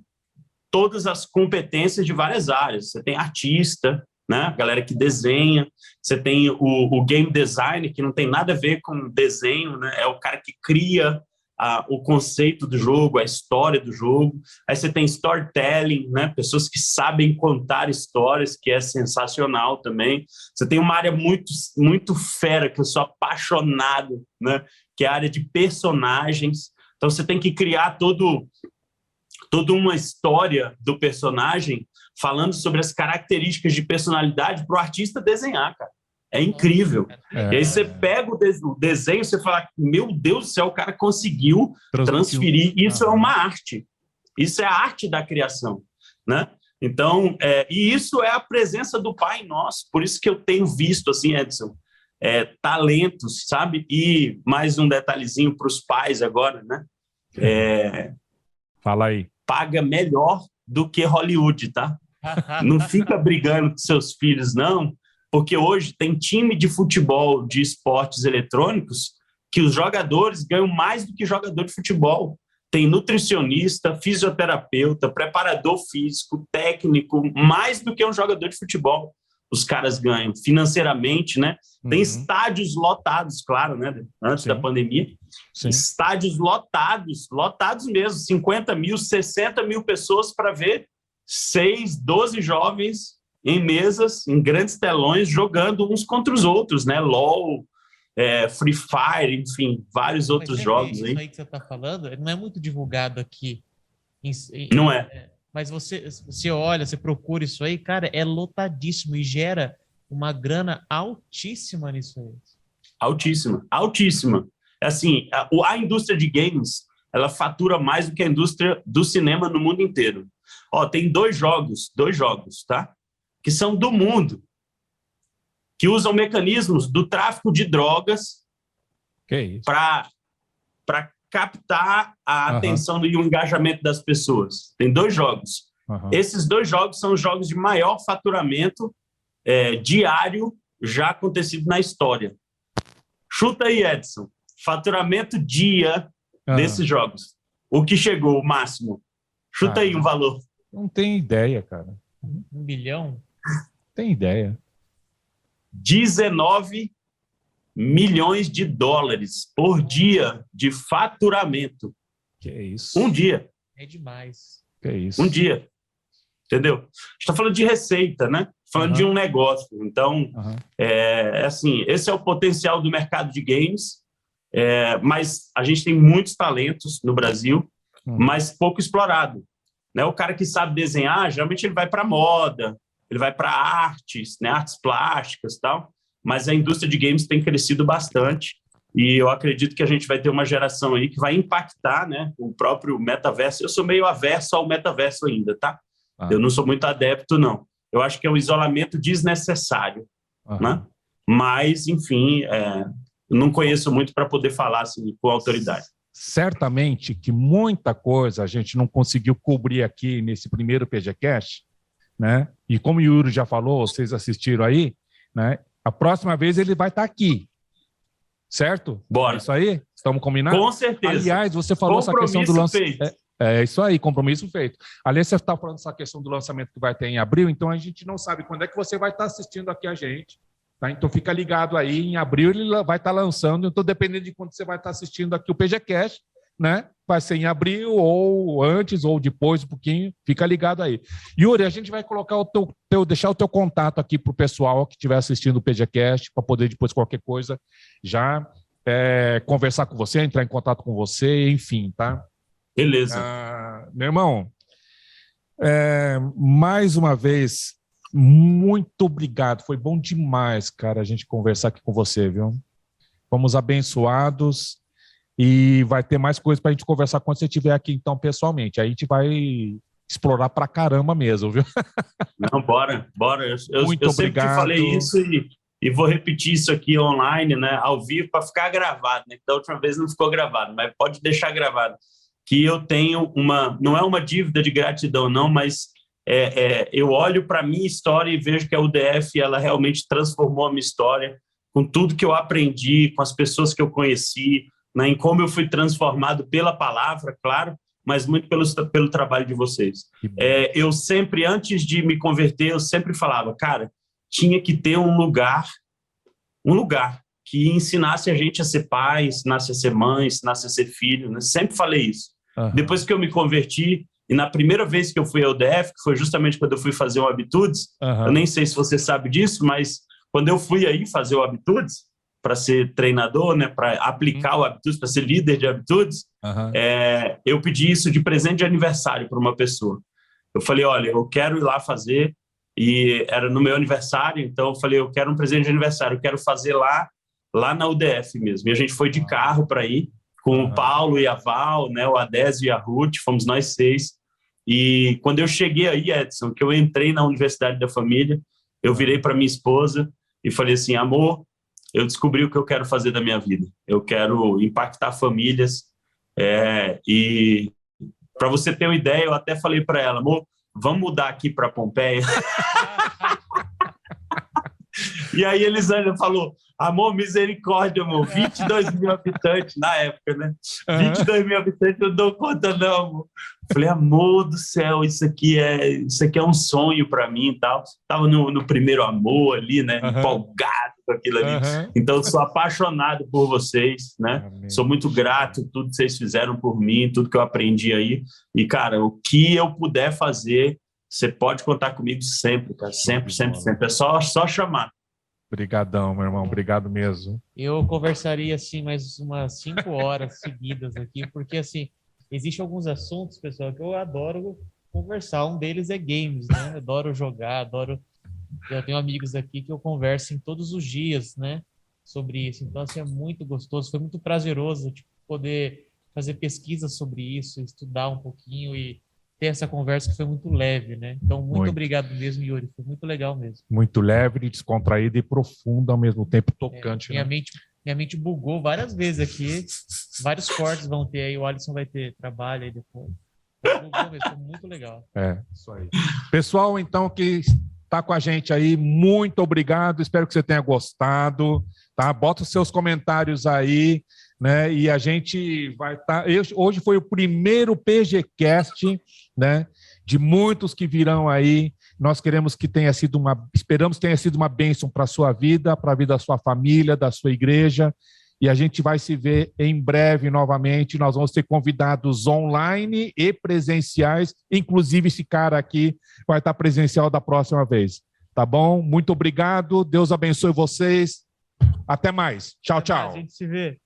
D: todas as competências de várias áreas. Você tem artista, né? A galera que desenha, você tem o game design, que não tem nada a ver com desenho, né? É o cara que cria o conceito do jogo, a história do jogo. Aí você tem storytelling, né? Pessoas que sabem contar histórias, que é sensacional também. Você tem uma área muito, muito fera, que eu sou apaixonado, né? Que é a área de personagens. Então você tem que criar toda uma história do personagem, falando sobre as características de personalidade para o artista desenhar, cara. É incrível. E aí você pega o desenho e você fala, meu Deus do céu, o cara conseguiu transferir. Isso é uma arte. Isso é a arte da criação, né? Então, e isso é a presença do Pai em nós. Por isso que eu tenho visto, assim, Edson, talentos, sabe? E mais um detalhezinho para os pais agora, né?
B: Fala aí.
D: Paga melhor do que Hollywood, tá? Não fica brigando com seus filhos, não, porque hoje tem time de futebol, de esportes eletrônicos, que os jogadores ganham mais do que jogador de futebol. Tem nutricionista, fisioterapeuta, preparador físico, técnico, mais do que um jogador de futebol. Os caras ganham financeiramente, né? Tem estádios lotados, claro, né? Antes da pandemia. Sim. Estádios lotados mesmo, 50 mil, 60 mil pessoas para ver 6, 12 jovens em mesas, em grandes telões, jogando uns contra os outros, né? LOL, Free Fire, enfim, vários outros jogos.
C: Isso aí que você está falando não é muito divulgado aqui.
D: Não é.
C: Mas você olha, você procura isso aí, cara, é lotadíssimo e gera uma grana altíssima nisso aí. Altíssima. Assim, a indústria de games, ela fatura mais do que a indústria do cinema no mundo inteiro. Ó, tem dois jogos, tá? Que são do mundo, que usam mecanismos do tráfico de drogas para captar a atenção e o engajamento das pessoas. Tem 2 jogos. Esses 2 jogos são os jogos de maior faturamento diário já acontecido na história. Chuta aí, Edson. Faturamento dia desses jogos. O que chegou, o máximo? Chuta aí um valor.
B: Não tem ideia, cara.
C: 1 bilhão?
B: Tem ideia.
D: 19 milhões de dólares por dia de faturamento.
B: Que é isso?
D: Um dia.
C: É demais.
B: Que é isso?
D: Um dia. Entendeu? A gente está falando de receita, né? Falando de um negócio. Então, assim, esse é o potencial do mercado de games, mas a gente tem muitos talentos no Brasil, mas pouco explorado. Né? O cara que sabe desenhar, geralmente ele vai para moda, ele vai para artes, né? Artes plásticas e tal, mas a indústria de games tem crescido bastante e eu acredito que a gente vai ter uma geração aí que vai impactar, né, o próprio metaverso. Eu sou meio averso ao metaverso ainda, tá? Eu não sou muito adepto, não. Eu acho que é um isolamento desnecessário, né? Mas, enfim, não conheço muito para poder falar assim, com autoridade.
B: Certamente que muita coisa a gente não conseguiu cobrir aqui nesse primeiro PGCast, né? E como o Yuri já falou, vocês assistiram aí, né? A próxima vez ele vai estar aqui, certo?
D: Bora.
B: É isso aí? Estamos combinados?
D: Com certeza.
B: Aliás, você falou essa questão do lançamento. É isso aí, compromisso feito. Aliás, você está falando essa questão do lançamento que vai ter em abril, então a gente não sabe quando é que você vai estar assistindo aqui a gente. Tá? Então fica ligado aí, em abril ele vai estar lançando, então dependendo de quando você vai estar assistindo aqui o PGCast, né? Vai ser em abril, ou antes, ou depois, um pouquinho. Fica ligado aí. Yuri, a gente vai colocar deixar o teu contato aqui para o pessoal que estiver assistindo o PGCast, para poder depois, qualquer coisa, já conversar com você, entrar em contato com você, enfim, tá?
D: Beleza.
B: Meu irmão, mais uma vez, muito obrigado. Foi bom demais, cara, a gente conversar aqui com você, viu? Fomos abençoados. E vai ter mais coisas para a gente conversar quando você estiver aqui, então, pessoalmente. Aí a gente vai explorar pra caramba mesmo, viu?
D: Não, bora.
B: Muito
D: eu
B: obrigado.
D: Sempre te falei isso e vou repetir isso aqui online, né, ao vivo, para ficar gravado, né? Da última vez não ficou gravado, mas pode deixar gravado. Que eu tenho não é uma dívida de gratidão, não, mas eu olho para a minha história e vejo que a UDF, ela realmente transformou a minha história, com tudo que eu aprendi, com as pessoas que eu conheci, né, em como eu fui transformado pela palavra, claro, mas muito pelo trabalho de vocês. Eu sempre, antes de me converter, eu sempre falava, cara, tinha que ter um lugar que ensinasse a gente a ser pai, ensinasse a ser mãe, ensinasse a ser filho, né? Sempre falei isso. Uhum. Depois que eu me converti, e na primeira vez que eu fui ao UDF, que foi justamente quando eu fui fazer o Habitudes, eu nem sei se você sabe disso, mas quando eu fui aí fazer o Habitudes, para ser treinador, né, para aplicar o Habitudes, para ser líder de Habitudes, eu pedi isso de presente de aniversário para uma pessoa. Eu falei, olha, eu quero ir lá fazer, e era no meu aniversário, então eu falei, eu quero um presente de aniversário, eu quero fazer lá na UDF mesmo. E a gente foi de carro para ir, com o Paulo e a Val, né, o Adésio e a Ruth, fomos nós 6. E quando eu cheguei aí, Edson, que eu entrei na Universidade da Família, eu virei para minha esposa e falei assim, amor, eu descobri o que eu quero fazer da minha vida. Eu quero impactar famílias. E para você ter uma ideia, eu até falei para ela, amor, vamos mudar aqui para Pompeia? E aí Elisângela falou, amor, misericórdia, amor, 22 mil habitantes na época, né? 22 mil habitantes, eu não dou conta não, amor. Falei, amor do céu, isso aqui é um sonho para mim e tal. Estava no primeiro amor ali, né? Empolgado com aquilo ali. Então, eu sou apaixonado por vocês, né? Amém. Sou muito grato por tudo que vocês fizeram por mim, tudo que eu aprendi aí. E, cara, o que eu puder fazer, você pode contar comigo sempre, cara. Sempre. É só chamar.
B: Obrigadão, meu irmão. Obrigado mesmo.
C: Eu conversaria, assim, mais umas 5 horas seguidas aqui, porque, assim, existem alguns assuntos, pessoal, que eu adoro conversar. Um deles é games, né? Eu adoro jogar, Eu tenho amigos aqui que eu converso todos os dias, né? Sobre isso. Então, assim, é muito gostoso. Foi muito prazeroso, tipo, poder fazer pesquisas sobre isso, estudar um pouquinho e ter essa conversa que foi muito leve, né? Então, muito obrigado mesmo, Yuri. Foi muito legal mesmo.
B: Muito leve, descontraído e profundo ao mesmo tempo, tocante.
C: Minha mente bugou várias vezes aqui. Vários cortes vão ter aí. O Alisson vai ter trabalho aí depois. Bugou mesmo, foi muito legal.
B: Isso aí. Pessoal, então, que está com a gente aí, muito obrigado. Espero que você tenha gostado. Tá? Bota os seus comentários aí. Né? E a gente vai estar... Hoje foi o primeiro PGCast, né? De muitos que virão aí. Nós queremos que esperamos que tenha sido uma bênção para a sua vida, para a vida da sua família, da sua igreja. E a gente vai se ver em breve novamente. Nós vamos ter convidados online e presenciais. Inclusive, esse cara aqui vai estar presencial da próxima vez. Tá bom? Muito obrigado. Deus abençoe vocês. Até mais. Tchau, tchau.
C: A gente se vê.